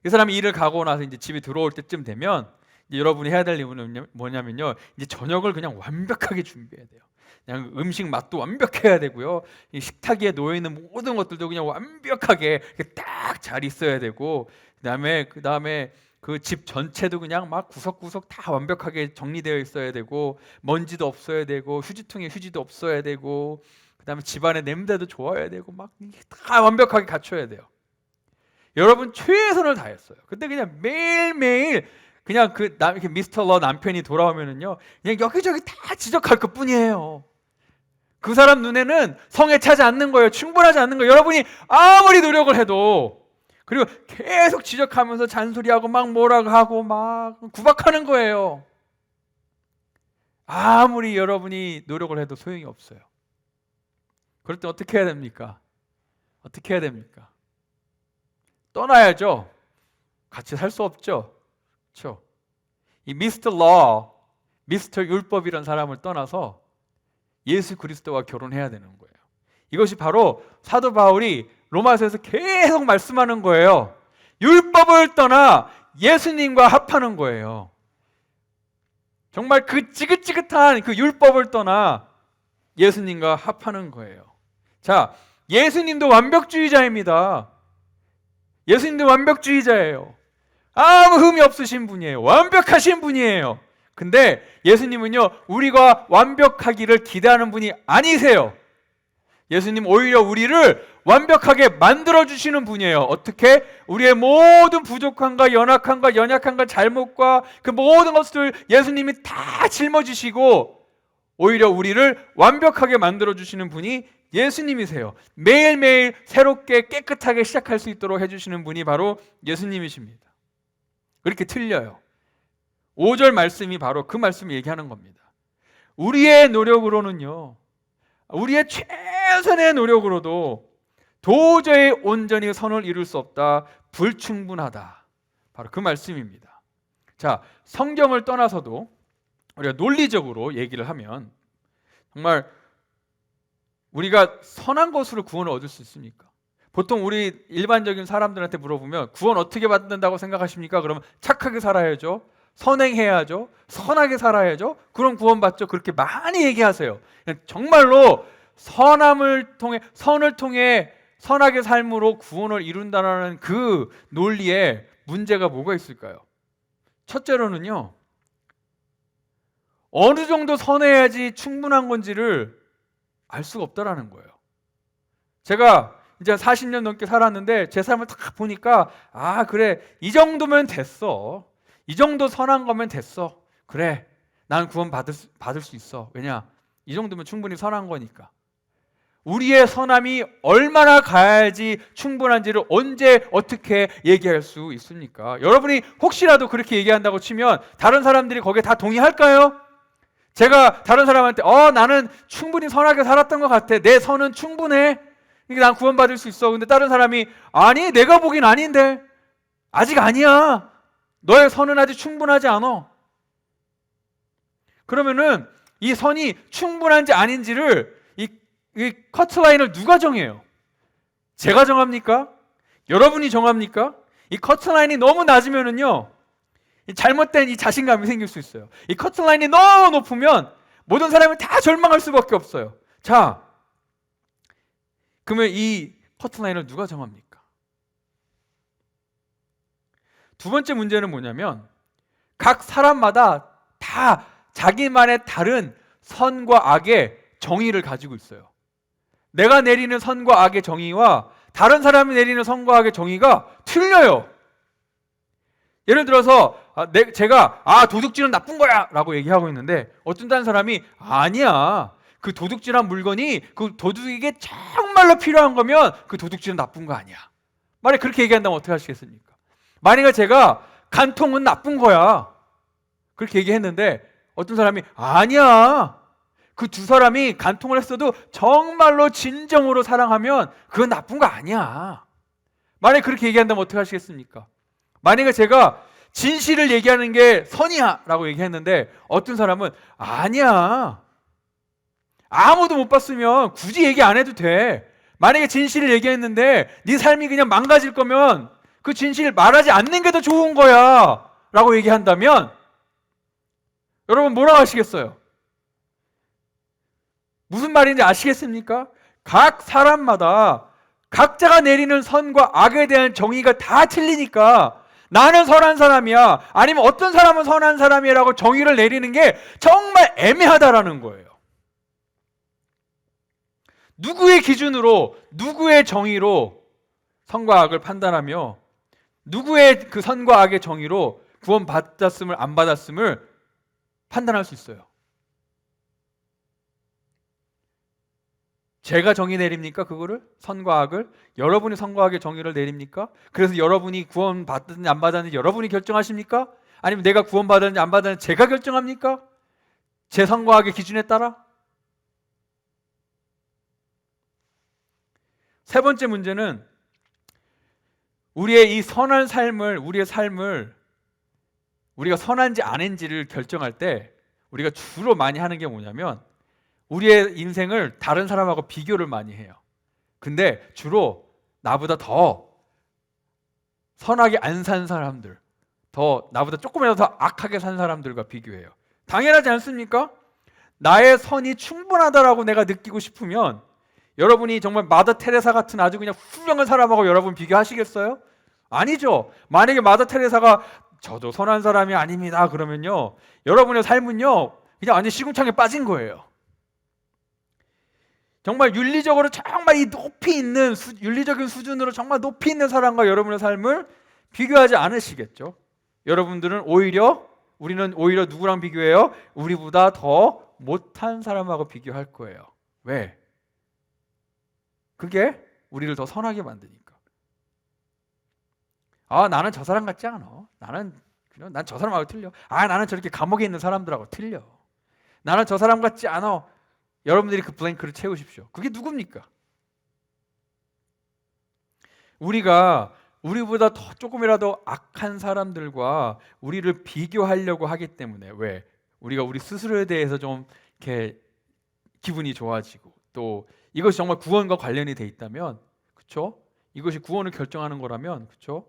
이 사람이 일을 가고 나서 이제 집에 들어올 때쯤 되면 이제 여러분이 해야 될 일은 뭐냐면요, 이제 저녁을 그냥 완벽하게 준비해야 돼요. 그냥 음식 맛도 완벽해야 되고요. 이 식탁 위에 놓여 있는 모든 것들도 그냥 완벽하게 딱 잘 있어야 되고, 그다음에 그 집 전체도 그냥 막 구석구석 다 완벽하게 정리되어 있어야 되고, 먼지도 없어야 되고, 휴지통에 휴지도 없어야 되고, 그다음에 집안의 냄새도 좋아야 되고, 막 다 완벽하게 갖춰야 돼요. 여러분 최선을 다했어요. 근데 그냥 매일매일 그냥 이렇게 미스터 러 남편이 돌아오면은요, 그냥 여기저기 다 지적할 것뿐이에요. 그 사람 눈에는 성에 차지 않는 거예요. 충분하지 않는 거예요. 여러분이 아무리 노력을 해도. 그리고 계속 지적하면서 잔소리하고 막 뭐라고 하고 막 구박하는 거예요. 아무리 여러분이 노력을 해도 소용이 없어요. 그럴 때 어떻게 해야 됩니까? 어떻게 해야 됩니까? 떠나야죠. 같이 살 수 없죠. 그렇죠? 이 미스터 러, 미스터 율법이라는 사람을 떠나서 예수 그리스도와 결혼해야 되는 거예요. 이것이 바로 사도 바울이 로마서에서 계속 말씀하는 거예요. 율법을 떠나 예수님과 합하는 거예요. 정말 그 지긋지긋한 그 율법을 떠나 예수님과 합하는 거예요. 자, 예수님도 완벽주의자입니다. 예수님도 완벽주의자예요. 아무 흠이 없으신 분이에요. 완벽하신 분이에요. 근데 예수님은요, 우리가 완벽하기를 기대하는 분이 아니세요. 예수님 오히려 우리를 완벽하게 만들어주시는 분이에요. 어떻게? 우리의 모든 부족함과 연약함과 잘못과 그 모든 것을 예수님이 다 짊어지시고 오히려 우리를 완벽하게 만들어주시는 분이 예수님이세요. 매일매일 새롭게 깨끗하게 시작할 수 있도록 해주시는 분이 바로 예수님이십니다. 그렇게 틀려요. 5절 말씀이 바로 그 말씀을 얘기하는 겁니다. 우리의 노력으로는요, 우리의 최선의 노력으로도 도저히 온전히 선을 이룰 수 없다. 불충분하다. 바로 그 말씀입니다. 자, 성경을 떠나서도 우리가 논리적으로 얘기를 하면 정말 우리가 선한 것으로 구원을 얻을 수 있습니까? 보통 우리 일반적인 사람들한테 물어보면 구원 어떻게 받는다고 생각하십니까? 그러면 착하게 살아야죠. 선행해야죠. 선하게 살아야죠. 그럼 구원받죠. 그렇게 많이 얘기하세요. 정말로 선함을 통해 선을 통해 선하게 삶으로 구원을 이룬다라는 그 논리에 문제가 뭐가 있을까요? 첫째로는요. 어느 정도 선해야지 충분한 건지를 알 수가 없다라는 거예요. 제가 이제 40년 넘게 살았는데 제 삶을 딱 보니까 아 그래 이 정도면 됐어. 이 정도 선한 거면 됐어. 그래 난 구원 받을 수 있어. 왜냐 이 정도면 충분히 선한 거니까. 우리의 선함이 얼마나 가야지 충분한지를 언제 어떻게 얘기할 수 있습니까? 여러분이 혹시라도 그렇게 얘기한다고 치면 다른 사람들이 거기에 다 동의할까요? 제가 다른 사람한테 나는 충분히 선하게 살았던 것 같아. 내 선은 충분해. 난 구원받을 수 있어. 근데 다른 사람이 아니 내가 보긴 아닌데 아직 아니야. 너의 선은 아직 충분하지 않아. 그러면은 이 선이 충분한지 아닌지를 이 커트라인을 누가 정해요? 제가 정합니까? 여러분이 정합니까? 이 커트라인이 너무 낮으면은요 잘못된 이 자신감이 생길 수 있어요. 이 커트라인이 너무 높으면 모든 사람이 다 절망할 수밖에 없어요. 자, 그러면 이 커트라인을 누가 정합니까? 두 번째 문제는 뭐냐면 각 사람마다 다 자기만의 다른 선과 악의 정의를 가지고 있어요. 내가 내리는 선과 악의 정의와 다른 사람이 내리는 선과 악의 정의가 틀려요. 예를 들어서 제가 도둑질은 나쁜 거야 라고 얘기하고 있는데 어떤 다른 사람이 아니야 그 도둑질한 물건이 그 도둑에게 정말로 필요한 거면 그 도둑질은 나쁜 거 아니야. 만약에 그렇게 얘기한다면 어떻게 하시겠습니까? 만약에 제가 간통은 나쁜 거야 그렇게 얘기했는데 어떤 사람이 아니야 그 두 사람이 간통을 했어도 정말로 진정으로 사랑하면 그건 나쁜 거 아니야. 만약에 그렇게 얘기한다면 어떻게 하시겠습니까? 만약에 제가 진실을 얘기하는 게 선이야 라고 얘기했는데 어떤 사람은 아니야 아무도 못 봤으면 굳이 얘기 안 해도 돼. 만약에 진실을 얘기했는데 네 삶이 그냥 망가질 거면 그 진실 말하지 않는 게 더 좋은 거야 라고 얘기한다면 여러분 뭐라고 하시겠어요? 무슨 말인지 아시겠습니까? 각 사람마다 각자가 내리는 선과 악에 대한 정의가 다 틀리니까 나는 선한 사람이야 아니면 어떤 사람은 선한 사람이라고 정의를 내리는 게 정말 애매하다라는 거예요. 누구의 기준으로 누구의 정의로 선과 악을 판단하며 누구의 그 선과 악의 정의로 구원 받았음을 안 받았음을 판단할 수 있어요? 제가 정의 내립니까? 그거를? 선과 악을? 여러분이 선과 악의 정의를 내립니까? 그래서 여러분이 구원 받았는지 안 받았는지 여러분이 결정하십니까? 아니면 내가 구원 받았는지 안 받았는지 제가 결정합니까? 제 선과 악의 기준에 따라? 세 번째 문제는 우리의 이 선한 삶을 우리의 삶을 우리가 선한지 아닌지를 결정할 때 우리가 주로 많이 하는 게 뭐냐면 우리의 인생을 다른 사람하고 비교를 많이 해요. 근데 주로 나보다 더 선하게 안 산 사람들, 더 나보다 조금이라도 더 악하게 산 사람들과 비교해요. 당연하지 않습니까? 나의 선이 충분하다라고 내가 느끼고 싶으면 여러분이 정말 마더 테레사 같은 아주 그냥 훌륭한 사람하고 여러분 비교하시겠어요? 아니죠. 만약에 마더 테레사가 저도 선한 사람이 아닙니다 그러면요 여러분의 삶은요 그냥 완전 시궁창에 빠진 거예요. 정말 윤리적으로 정말 이 높이 있는 윤리적인 수준으로 정말 높이 있는 사람과 여러분의 삶을 비교하지 않으시겠죠. 우리는 오히려 누구랑 비교해요? 우리보다 더 못한 사람하고 비교할 거예요. 왜? 그게 우리를 더 선하게 만드니까. 나는 저 사람 같지 않아. 난 저 사람하고 틀려. 나는 저렇게 감옥에 있는 사람들하고 틀려. 나는 저 사람 같지 않아. 여러분들이 그 블랭크를 채우십시오. 그게 누굽니까? 우리가 우리보다 더 조금이라도 악한 사람들과 우리를 비교하려고 하기 때문에 왜? 우리가 우리 스스로에 대해서 좀 이렇게 기분이 좋아지고 또 이것이 정말 구원과 관련이 돼 있다면 그렇죠? 이것이 구원을 결정하는 거라면, 그렇죠?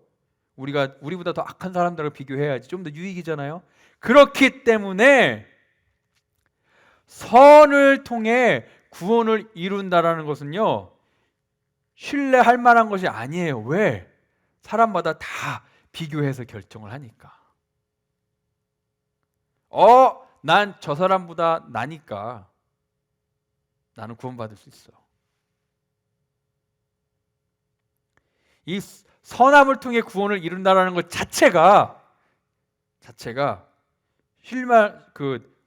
우리보다 더 악한 사람들을 비교해야지 좀 더 유익이잖아요. 그렇기 때문에 선을 통해 구원을 이룬다라는 것은요, 신뢰할 만한 것이 아니에요. 왜? 사람마다 다 비교해서 결정을 하니까. 난 저 사람보다 나니까 나는 구원받을 수 있어. 이 선함을 통해 구원을 이룬다라는 것 자체가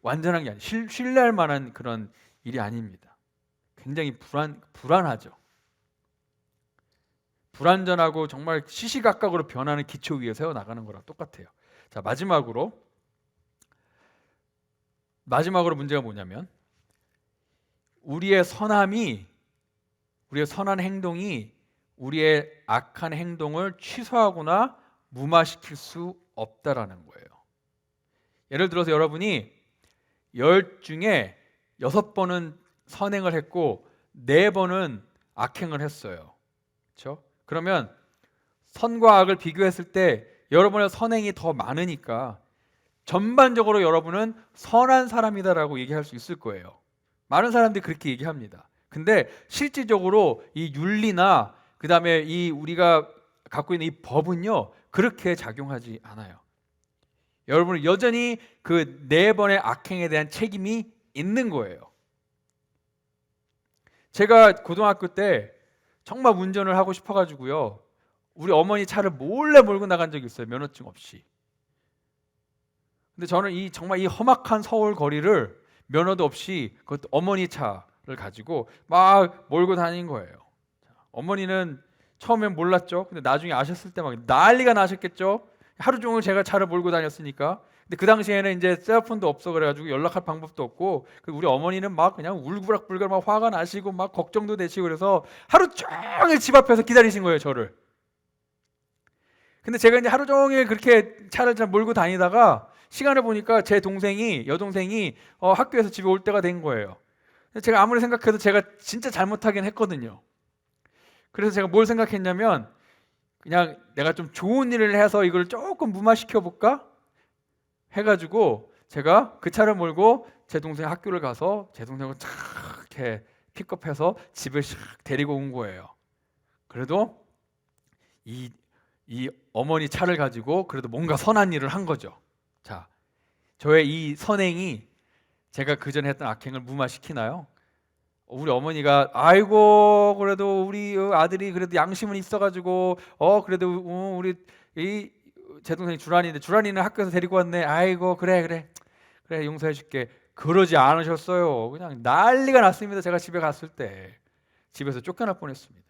완전한 게 아니에요. 신뢰할 만한 그런 일이 아닙니다. 굉장히 불안하죠. 불완전하고 정말 시시각각으로 변하는 기초 위에 세워 나가는 거랑 똑같아요. 자, 마지막으로 문제가 뭐냐면 우리의 선한 행동이 우리의 악한 행동을 취소하거나 무마시킬 수 없다라는 거예요. 예를 들어서 여러분이 10 중에 6번은 선행을 했고 4번은 악행을 했어요. 그렇죠? 그러면 선과 악을 비교했을 때 여러분의 선행이 더 많으니까 전반적으로 여러분은 선한 사람이다라고 얘기할 수 있을 거예요. 많은 사람들이 그렇게 얘기합니다. 근데 실질적으로 이 윤리나 그다음에 이 우리가 갖고 있는 이 법은요, 그렇게 작용하지 않아요. 여러분은 여전히 그 4번의 악행에 대한 책임이 있는 거예요. 제가 고등학교 때 정말 운전을 하고 싶어가지고요, 우리 어머니 차를 몰래 몰고 나간 적이 있어요. 면허증 없이. 근데 저는 정말 이 험악한 서울 거리를 면허도 없이 그것도 어머니 차를 가지고 막 몰고 다닌 거예요. 어머니는 처음엔 몰랐죠. 근데 나중에 아셨을 때 막 난리가 나셨겠죠. 하루 종일 제가 차를 몰고 다녔으니까. 근데 그 당시에는 이제 셀폰도 없어 그래가지고 연락할 방법도 없고, 우리 어머니는 막 그냥 울그락불그락 막 화가 나시고 막 걱정도 되시고 그래서 하루 종일 집 앞에서 기다리신 거예요, 저를. 근데 제가 이제 하루 종일 그렇게 차를 잘 몰고 다니다가 시간을 보니까 제 여동생이 학교에서 집에 올 때가 된 거예요. 제가 아무리 생각해도 제가 진짜 잘못하긴 했거든요. 그래서 제가 뭘 생각했냐면, 그냥 내가 좀 좋은 일을 해서 이걸 조금 무마시켜 볼까 해가지고 제가 그 차를 몰고 제 동생 학교를 가서 제 동생을 탁 이렇게 픽업해서 집에 샥 데리고 온 거예요. 그래도 이 어머니 차를 가지고 그래도 뭔가 선한 일을 한 거죠. 자, 저의 이 선행이 제가 그전에 했던 악행을 무마시키나요? 우리 어머니가 아이고 그래도 우리 아들이 그래도 양심은 있어가지고 그래도 우리 제 동생이 주란이는 학교에서 데리고 왔네. 아이고 그래 용서해줄게. 그러지 않으셨어요. 그냥 난리가 났습니다. 제가 집에 갔을 때 집에서 쫓겨날 뻔했습니다.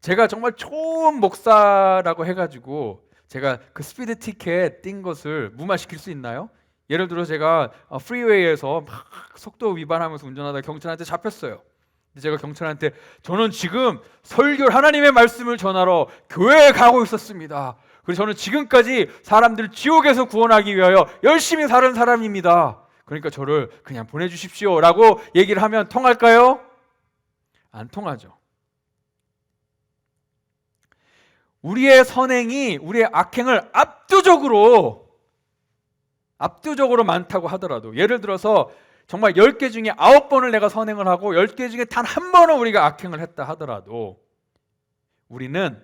제가 정말 좋은 목사라고 해가지고 제가 그 스피드 티켓 띈 것을 무마시킬 수 있나요? 예를 들어 제가 프리웨이에서 막 속도 위반하면서 운전하다 경찰한테 잡혔어요. 근데 제가 경찰한테 저는 지금 설교 하나님의 말씀을 전하러 교회에 가고 있었습니다. 그래서 저는 지금까지 사람들 지옥에서 구원하기 위하여 열심히 사는 사람입니다. 그러니까 저를 그냥 보내주십시오 라고 얘기를 하면 통할까요? 안 통하죠. 우리의 선행이 우리의 악행을 압도적으로 많다고 하더라도, 예를 들어서 정말 10개 중에 9번을 내가 선행을 하고 10개 중에 단 한 번은 우리가 악행을 했다 하더라도 우리는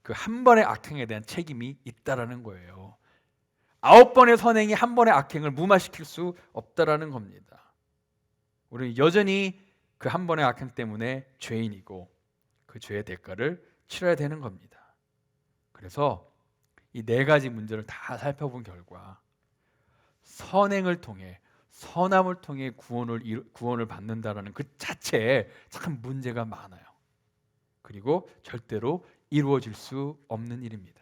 그 한 번의 악행에 대한 책임이 있다라는 거예요. 9번의 선행이 한 번의 악행을 무마시킬 수 없다라는 겁니다. 우리는 여전히 그 한 번의 악행 때문에 죄인이고 그 죄의 대가를 치러야 되는 겁니다. 그래서 이 4가지 문제를 다 살펴본 결과 선행을 통해 선함을 통해 구원을 받는다라는 그 자체에 참 문제가 많아요. 그리고 절대로 이루어질 수 없는 일입니다.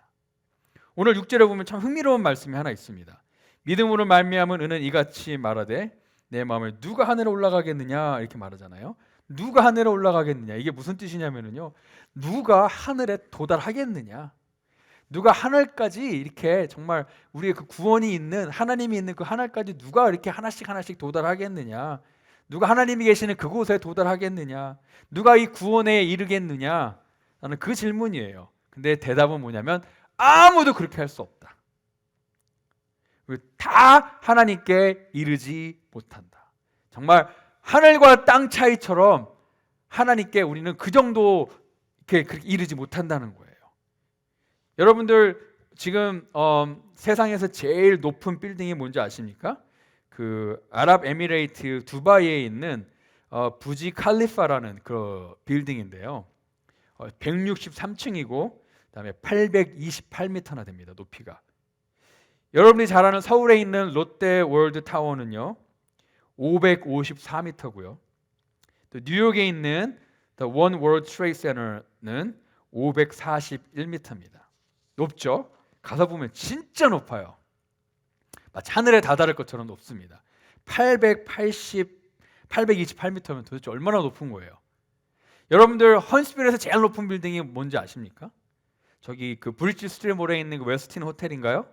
오늘 6절에 보면 참 흥미로운 말씀이 하나 있습니다. 믿음으로 말미암은 은은 이같이 말하되 내 마음에 누가 하늘에 올라가겠느냐 이렇게 말하잖아요. 누가 하늘에 올라가겠느냐, 이게 무슨 뜻이냐면요, 누가 하늘에 도달하겠느냐, 누가 하늘까지 이렇게 정말 우리의 그 구원이 있는 하나님이 있는 그 하늘까지 누가 이렇게 하나씩 도달하겠느냐, 누가 하나님이 계시는 그곳에 도달하겠느냐? 누가 이 구원에 이르겠느냐? 라는 그 질문이에요. 근데 대답은 뭐냐면 아무도 그렇게 할 수 없다. 다 하나님께 이르지 못한다. 정말 하늘과 땅 차이처럼 하나님께 우리는 그 정도 그렇게 이르지 못한다는 거예요. 여러분들 지금 세상에서 제일 높은 빌딩이 뭔지 아십니까? 그 아랍에미레이트 두바이에 있는 부지 칼리파라는 그 빌딩인데요. 163층이고 그다음에 828m나 됩니다. 높이가. 여러분이 잘 아는 서울에 있는 롯데 월드 타워는요 554m고요. 또 뉴욕에 있는 The One World Trade Center는 541m입니다. 높죠? 가서 보면 진짜 높아요. 마치 하늘에 다다를 것처럼 높습니다. 828m면 도대체 얼마나 높은 거예요? 여러분들 헌스빌에서 제일 높은 빌딩이 뭔지 아십니까? 저기 그 브리지 스트리트몰에 있는 그 웨스틴 호텔인가요?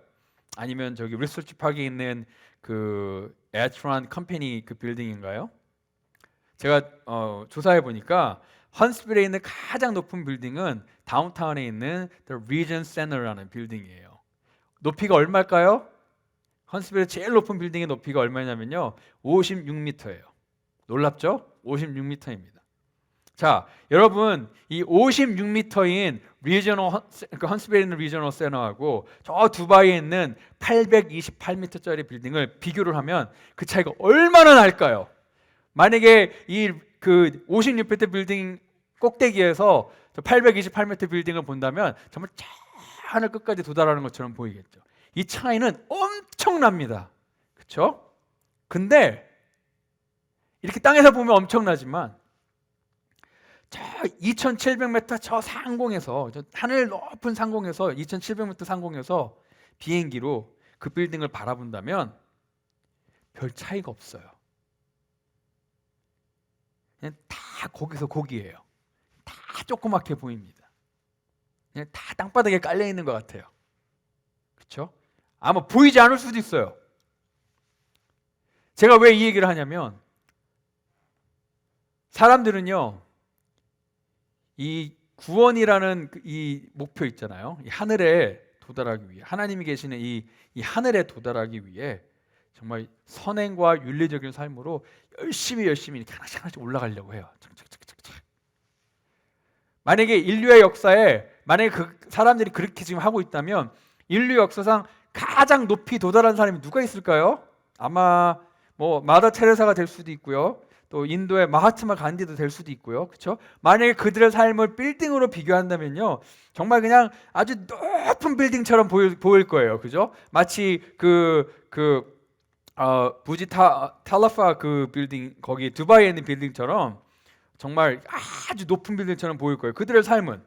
아니면 저기 리서치 파크에 있는 그 에트란 컴퍼니 그 빌딩인가요? 제가 조사해 보니까 헌스빌에 있는 가장 높은 빌딩은 다운타운에 있는 The Regent Center라는 빌딩이에요. 높이가 얼마일까요? 헌스빌의 제일 높은 빌딩의 높이가 얼마냐면요 56m예요. 놀랍죠? 56m입니다. 자, 여러분 이 56m인 헌스빌에 있는 리저널 센터하고 저 두바이에 있는 828m짜리 빌딩을 비교를 하면 그 차이가 얼마나 날까요? 만약에 이 그 56m 빌딩 꼭대기에서 828m 빌딩을 본다면 정말 저 하늘 끝까지 도달하는 것처럼 보이겠죠. 이 차이는 엄청납니다. 그렇죠? 근데 이렇게 땅에서 보면 엄청나지만 저 2700m 저 상공에서 저 하늘 높은 상공에서 2700m 상공에서 비행기로 그 빌딩을 바라본다면 별 차이가 없어요. 그냥 다 거기서 거기예요. 다 조그맣게 보입니다. 그냥 다 땅바닥에 깔려 있는 것 같아요. 그렇죠? 아마 보이지 않을 수도 있어요. 제가 왜 이 얘기를 하냐면 사람들은요 이 구원이라는 이 목표 있잖아요. 이 하늘에 도달하기 위해 하나님이 계시는 이 하늘에 도달하기 위해 정말 선행과 윤리적인 삶으로 열심히 이렇게 하나씩 올라가려고 해요. 만약에 인류의 역사에 만약에 그 사람들이 그렇게 지금 하고 있다면 인류 역사상 가장 높이 도달한 사람이 누가 있을까요? 아마 뭐 마더 테레사가 될 수도 있고요. 또 인도의 마하트마 간디도 될 수도 있고요. 그렇죠? 만약에 그들의 삶을 빌딩으로 비교한다면요. 정말 그냥 아주 높은 빌딩처럼 보일 거예요. 그죠? 마치 부지 탈라파 그 빌딩 거기 두바이에 있는 빌딩처럼 정말 아주 높은 빌딩처럼 보일 거예요. 그들의 삶은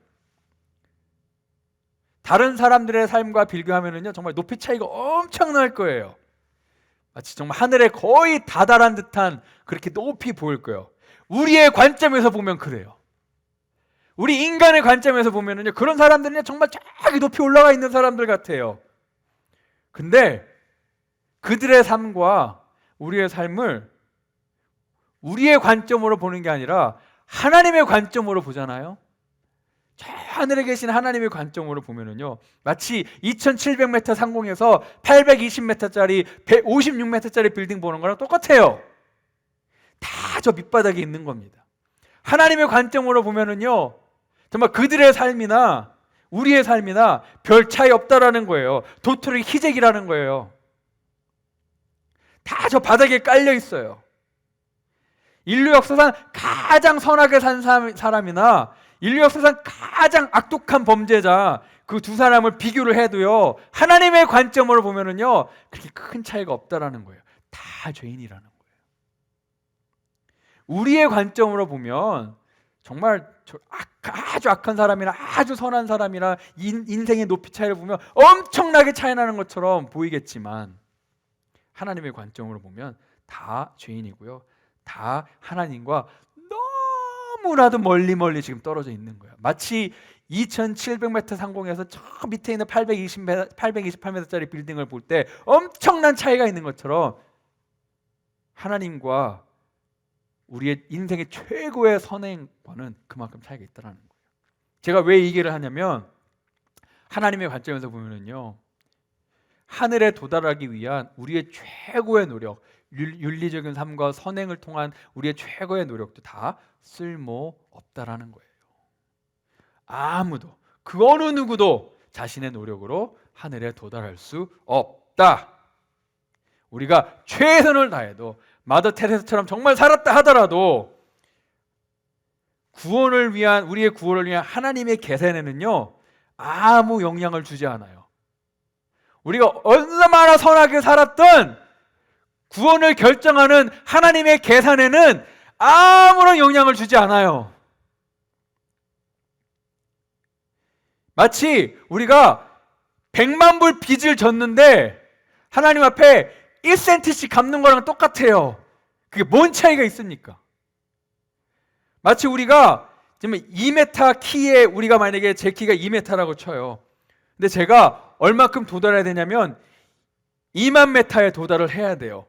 다른 사람들의 삶과 비교하면은요 정말 높이 차이가 엄청날 거예요. 마치 정말 하늘에 거의 다다란 듯한 그렇게 높이 보일 거예요. 우리의 관점에서 보면 그래요. 우리 인간의 관점에서 보면은요 그런 사람들은요 정말 저기 높이 올라가 있는 사람들 같아요. 근데 그들의 삶과 우리의 삶을 우리의 관점으로 보는 게 아니라 하나님의 관점으로 보잖아요. 저 하늘에 계신 하나님의 관점으로 보면은요 마치 2700m 상공에서 820m짜리 156m짜리 빌딩 보는 거랑 똑같아요. 다 저 밑바닥에 있는 겁니다. 하나님의 관점으로 보면은요 정말 그들의 삶이나 우리의 삶이나 별 차이 없다라는 거예요. 도토리 희재기라는 거예요. 다 저 바닥에 깔려 있어요. 인류 역사상 가장 선하게 산 사람이나 인류 역사상 가장 악독한 범죄자 그 두 사람을 비교를 해도요 하나님의 관점으로 보면은요 그렇게 큰 차이가 없다라는 거예요. 다 죄인이라는 거예요. 우리의 관점으로 보면 정말 아주 악한 사람이나 아주 선한 사람이나 인생의 높이 차이를 보면 엄청나게 차이 나는 것처럼 보이겠지만 하나님의 관점으로 보면 다 죄인이고요. 다 하나님과 너무나도 멀리 지금 떨어져 있는 거예요. 마치 2700m 상공에서 저 밑에 있는 828m짜리 빌딩을 볼 때 엄청난 차이가 있는 것처럼 하나님과 우리의 인생의 최고의 선행과는 그만큼 차이가 있다는 거예요. 제가 왜 이 얘기를 하냐면 하나님의 관점에서 보면은요, 하늘에 도달하기 위한 우리의 최고의 노력, 윤리적인 삶과 선행을 통한 우리의 최고의 노력도 다 쓸모 없다라는 거예요. 아무도, 그 어느 누구도 자신의 노력으로 하늘에 도달할 수 없다. 우리가 최선을 다해도 마더 테레사처럼 정말 살았다 하더라도 구원을 위한, 우리의 구원을 위한 하나님의 계산에는요 아무 영향을 주지 않아요. 우리가 얼마나 선하게 살았던 구원을 결정하는 하나님의 계산에는 아무런 영향을 주지 않아요. 마치 우리가 100만 불 빚을 졌는데 하나님 앞에 1cm씩 갚는 거랑 똑같아요. 그게 뭔 차이가 있습니까? 마치 우리가 지금 2m 키에, 우리가 만약에 제 키가 2m라고 쳐요. 근데 제가 얼마큼 도달해야 되냐면 2만 m에 도달을 해야 돼요.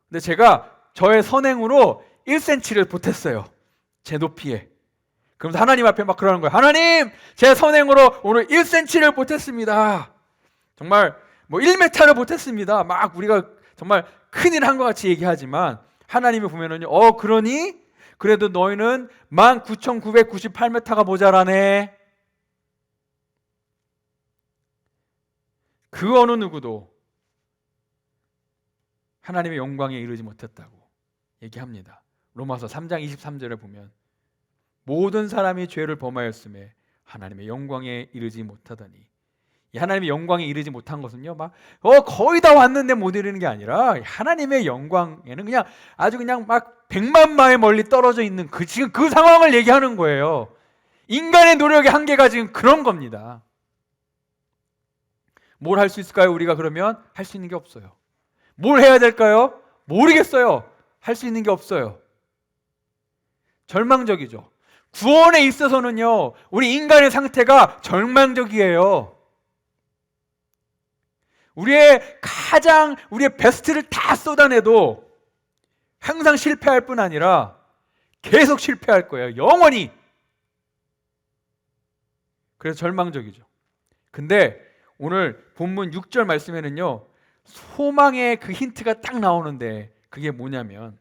근데 제가 저의 선행으로 1cm를 보탰어요. 제 높이에. 그러면서 하나님 앞에 막 그러는 거예요. 하나님, 제 선행으로 오늘 1cm를 보탰습니다. 정말 뭐 1m를 보탰습니다. 막 우리가 정말 큰일 한 것 같이 얘기하지만 하나님이 보면은요, 그러니? 그래도 너희는 19,998m가 모자라네. 그 어느 누구도 하나님의 영광에 이르지 못했다고 얘기합니다. 로마서 3장 23절에 보면 모든 사람이 죄를 범하였음에 하나님의 영광에 이르지 못하더니, 이 하나님의 영광에 이르지 못한 것은요, 막 거의 다 왔는데 못 이르는 게 아니라 하나님의 영광에는 그냥 아주 그냥 막 100만 마일 멀리 떨어져 있는 지금 그 상황을 얘기하는 거예요. 인간의 노력의 한계가 지금 그런 겁니다. 뭘 할 수 있을까요? 우리가 그러면 할 수 있는 게 없어요. 뭘 해야 될까요? 모르겠어요. 할 수 있는 게 없어요. 절망적이죠. 구원에 있어서는요, 우리 인간의 상태가 절망적이에요. 우리의 베스트를 다 쏟아내도 항상 실패할 뿐 아니라 계속 실패할 거예요. 영원히. 그래서 절망적이죠. 근데 오늘 본문 6절 말씀에는요, 소망의 그 힌트가 딱 나오는데 그게 뭐냐면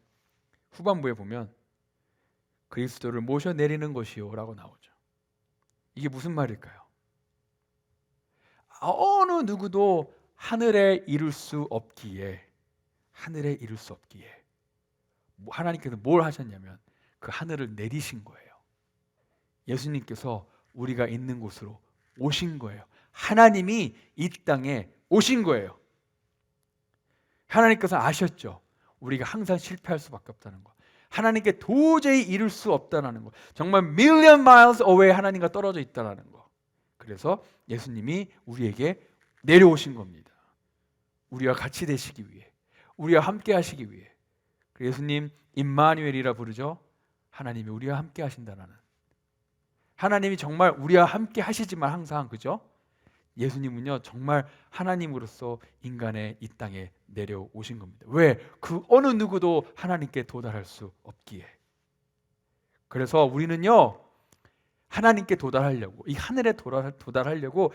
후반부에 보면 그리스도를 모셔내리는 것이요 라고 나오죠. 이게 무슨 말일까요? 어느 누구도 하늘에 이룰 수 없기에 하나님께서 뭘 하셨냐면 그 하늘을 내리신 거예요. 예수님께서 우리가 있는 곳으로 오신 거예요. 하나님이 이 땅에 오신 거예요. 하나님께서 아셨죠. 우리가 항상 실패할 수밖에 없다는 거. 하나님께 도저히 이룰 수 없다는 거. 정말 million miles away 하나님과 떨어져 있다는 거. 그래서 예수님이 우리에게 내려오신 겁니다. 우리와 같이 되시기 위해, 우리와 함께 하시기 위해. 예수님 임마누엘이라 부르죠. 하나님이 우리와 함께 하신다는, 하나님이 정말 우리와 함께 하시지만 항상, 그죠? 예수님은요 정말 하나님으로서 인간의 이 땅에 내려오신 겁니다. 왜? 그 어느 누구도 하나님께 도달할 수 없기에. 그래서 우리는요 하나님께 도달하려고, 이 하늘에 도달하려고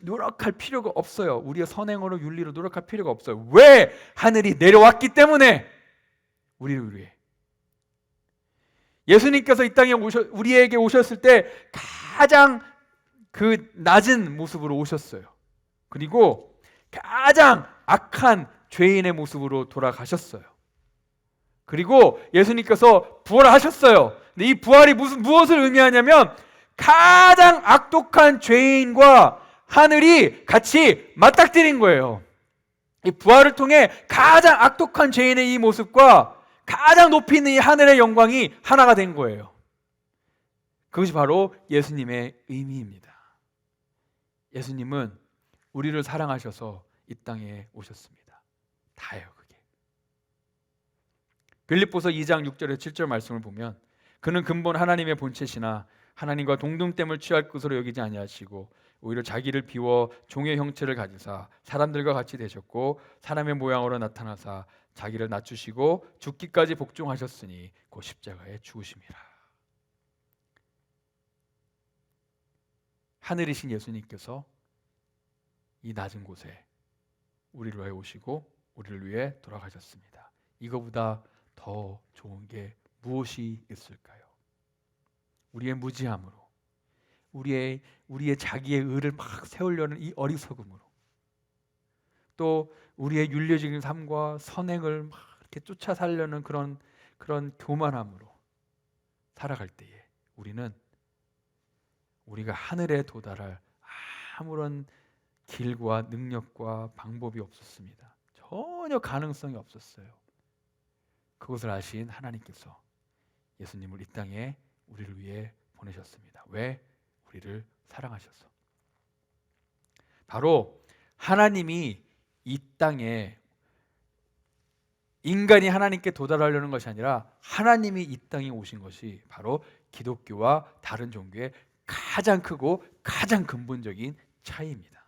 노력할 필요가 없어요. 우리의 선행으로 윤리로 노력할 필요가 없어요. 왜? 하늘이 내려왔기 때문에. 우리를 위해. 예수님께서 이 땅에 우리에게 오셨을 때 가장 그 낮은 모습으로 오셨어요. 그리고 가장 악한 죄인의 모습으로 돌아가셨어요. 그리고 예수님께서 부활하셨어요. 근데 이 부활이 무엇을 의미하냐면 가장 악독한 죄인과 하늘이 같이 맞닥뜨린 거예요. 이 부활을 통해 가장 악독한 죄인의 이 모습과 가장 높이 있는 이 하늘의 영광이 하나가 된 거예요. 그것이 바로 예수님의 의미입니다. 예수님은 우리를 사랑하셔서 이 땅에 오셨습니다. 다예요, 그게. 빌립보서 2장 6절에 7절 말씀을 보면 그는 근본 하나님의 본체시나 하나님과 동등됨을 취할 것으로 여기지 아니하시고 오히려 자기를 비워 종의 형체를 가지사 사람들과 같이 되셨고 사람의 모양으로 나타나사 자기를 낮추시고 죽기까지 복종하셨으니 그 십자가에 죽으심이라. 하늘이신 예수님께서 이 낮은 곳에 우리를 위해 오시고 우리를 위해 돌아가셨습니다. 이거보다 더 좋은 게 무엇이 있을까요? 우리의 무지함으로, 우리의 자기의 의를 막 세우려는 이 어리석음으로, 또 우리의 윤리적인 삶과 선행을 막 이렇게 쫓아 살려는 그런 교만함으로 살아갈 때에 우리는 우리가 하늘에 도달할 아무런 길과 능력과 방법이 없었습니다. 전혀 가능성이 없었어요. 그것을 아신 하나님께서 예수님을 이 땅에 우리를 위해 보내셨습니다. 왜? 우리를 사랑하셔서. 바로 하나님이 이 땅에 인간이 하나님께 도달하려는 것이 아니라 하나님이 이 땅에 오신 것이 바로 기독교와 다른 종교의 가장 크고 가장 근본적인 차이입니다.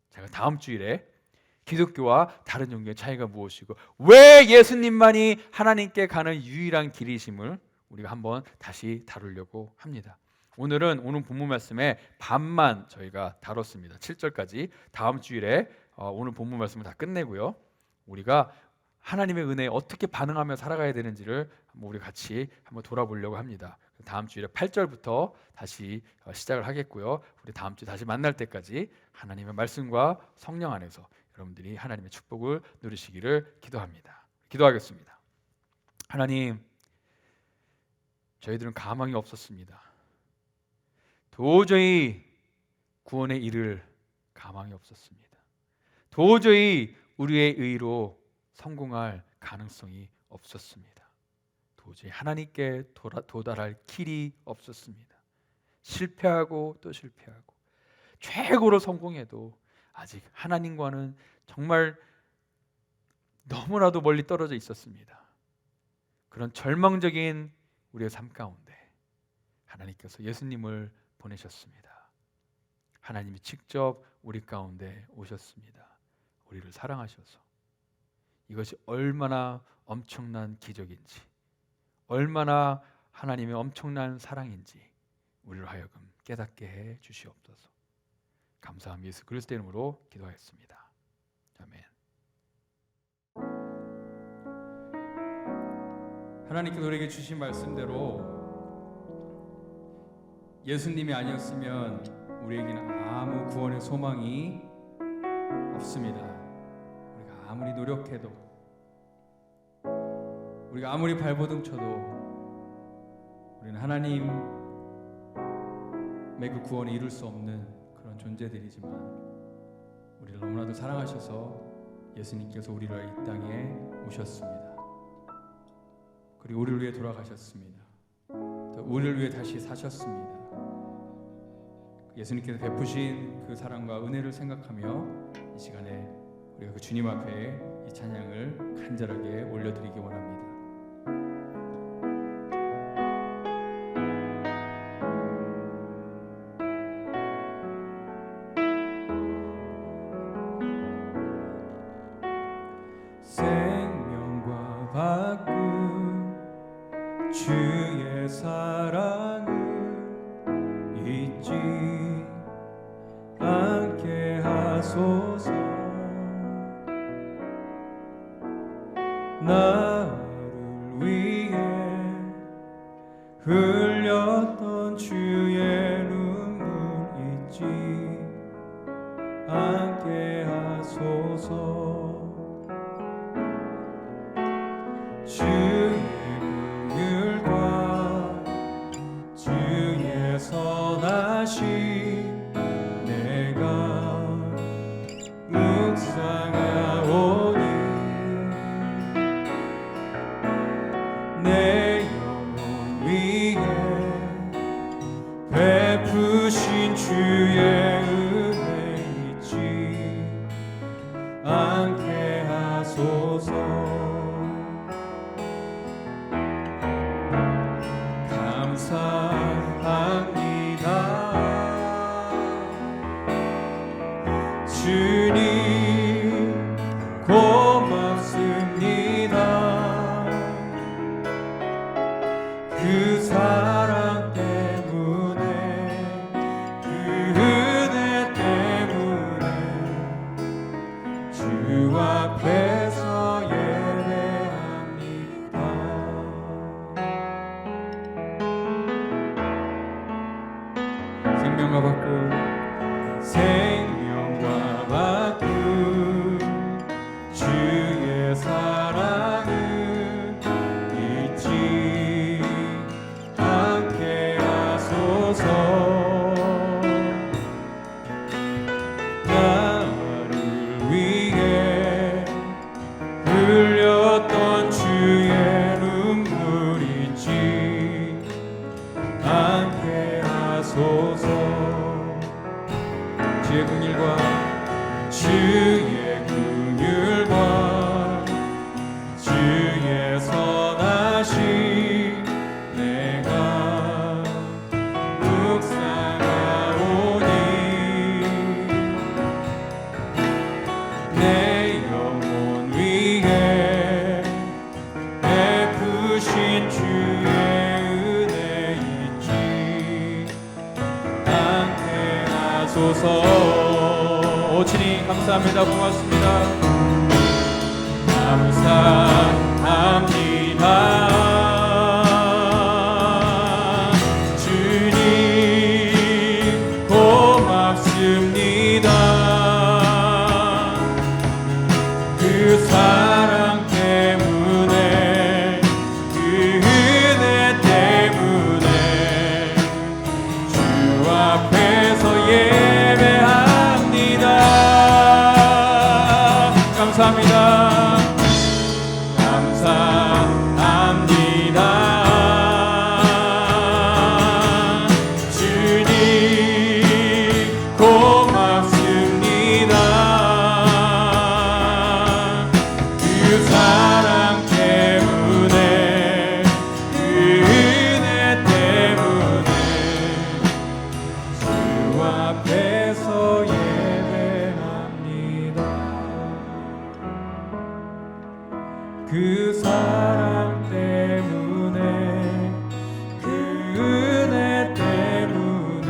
제가 다음 주일에 기독교와 다른 종교의 차이가 무엇이고 왜 예수님만이 하나님께 가는 유일한 길이심을 우리가 한번 다시 다루려고 합니다. 오늘은 오늘 본문 말씀의 반만 저희가 다뤘습니다. 7절까지. 다음 주일에 오늘 본문 말씀을 다 끝내고요. 우리가 하나님의 은혜에 어떻게 반응하며 살아가야 되는지를 한번 우리 같이 한번 돌아보려고 합니다. 다음 주일에 8절부터 다시 시작을 하겠고요. 우리 다음 주 다시 만날 때까지 하나님의 말씀과 성령 안에서 여러분들이 하나님의 축복을 누리시기를 기도합니다. 기도하겠습니다. 하나님, 저희들은 가망이 없었습니다. 도저히 구원에 이를 가망이 없었습니다. 도저히 우리의 의로 성공할 가능성이 없었습니다. 도저히 하나님께 도달할 길이 없었습니다. 실패하고 또 실패하고 최고로 성공해도 아직 하나님과는 정말 너무나도 멀리 떨어져 있었습니다. 그런 절망적인 우리의 삶 가운데 하나님께서 예수님을 보내셨습니다. 하나님이 직접 우리 가운데 오셨습니다. 우리를 사랑하셔서 이것이 얼마나 엄청난 기적인지, 얼마나 하나님의 엄청난 사랑인지 우리를 하여금 깨닫게 해 주시옵소서. 감사합니다. 예수 그리스도의 이름으로 기도하였습니다. 아멘. 하나님께서 우리에게 주신 말씀대로 예수님이 아니었으면 우리에게는 아무 구원의 소망이 없습니다. 우리가 아무리 노력해도, 우리가 아무리 발버둥 쳐도 우리는 하나님의 그 구원을 이룰 수 없는 그런 존재들이지만 우리를 너무나도 사랑하셔서 예수님께서 우리를 이 땅에 오셨습니다. 그리고 우리를 위해 돌아가셨습니다. 또 우리를 위해 다시 사셨습니다. 예수님께서 베푸신 그 사랑과 은혜를 생각하며 이 시간에 우리가 그 주님 앞에 이 찬양을 간절하게 올려드리기 원합니다. 생명과 바꾼 주의 사랑을 잊지 않게 하소서. 나를 위해 흘렸던 주의 눈물 잊지 않게 하소서. 주의 긍휼과 주의 선하심 내가 묵상하오니 내 영혼 위에 베푸신 주의 은혜 잊지 않게 하소서. 감사합니다. 주님 고맙습니다. 생명과 바꿈 생명과 바꿈 주의 사랑을 잊지 않게 하소서. 나를 위해 흘렸던 주의 눈물 잊지 않게 하소서. 주의 긍휼과 주의 긍휼과 주의 선하심 내가 묵상하오니 내 영혼 위에 베푸신 주의 은혜 잊지 않게 하소서. 오 주님 감사합니다. 고맙습니다. 감사합니다. 주님 고맙습니다. 그 사랑 때문에 그 은혜 때문에 주 앞에서 예배합니다. 감사합니다. 감사합니다. 주님 고맙습니다. 그 사랑 때문에 그 은혜 때문에 주 앞에서 예배합니다. 그 사랑 때문에 그 은혜 때문에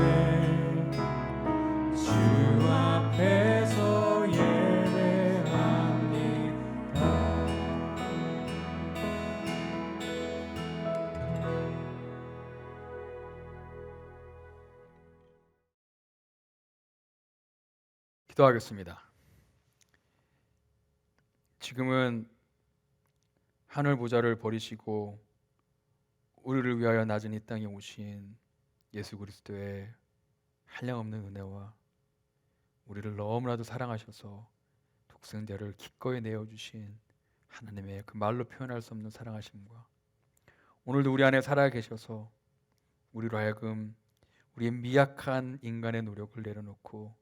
주 앞에서 예배합니다. 기도하겠습니다. 지금은 하늘 보좌를 버리시고 우리를 위하여 낮은 이 땅에 오신 예수 그리스도의 한량없는 은혜와 우리를 너무나도 사랑하셔서 독생자를 기꺼이 내어주신 하나님의 그 말로 표현할 수 없는 사랑하심과 오늘도 우리 안에 살아 계셔서 우리로 하여금 우리의 미약한 인간의 노력을 내려놓고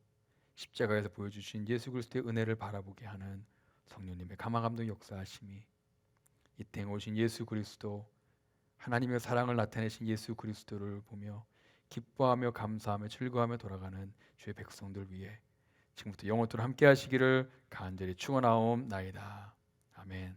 십자가에서 보여주신 예수 그리스도의 은혜를 바라보게 하는 성령님의 감화감동 역사하심이 이 땅에 오신 예수 그리스도, 하나님의 사랑을 나타내신 예수 그리스도를 보며 기뻐하며 감사하며 즐거워하며 돌아가는 주의 백성들 위해 지금부터 영원토록 함께 하시기를 간절히 축원하옵나이다. 아멘.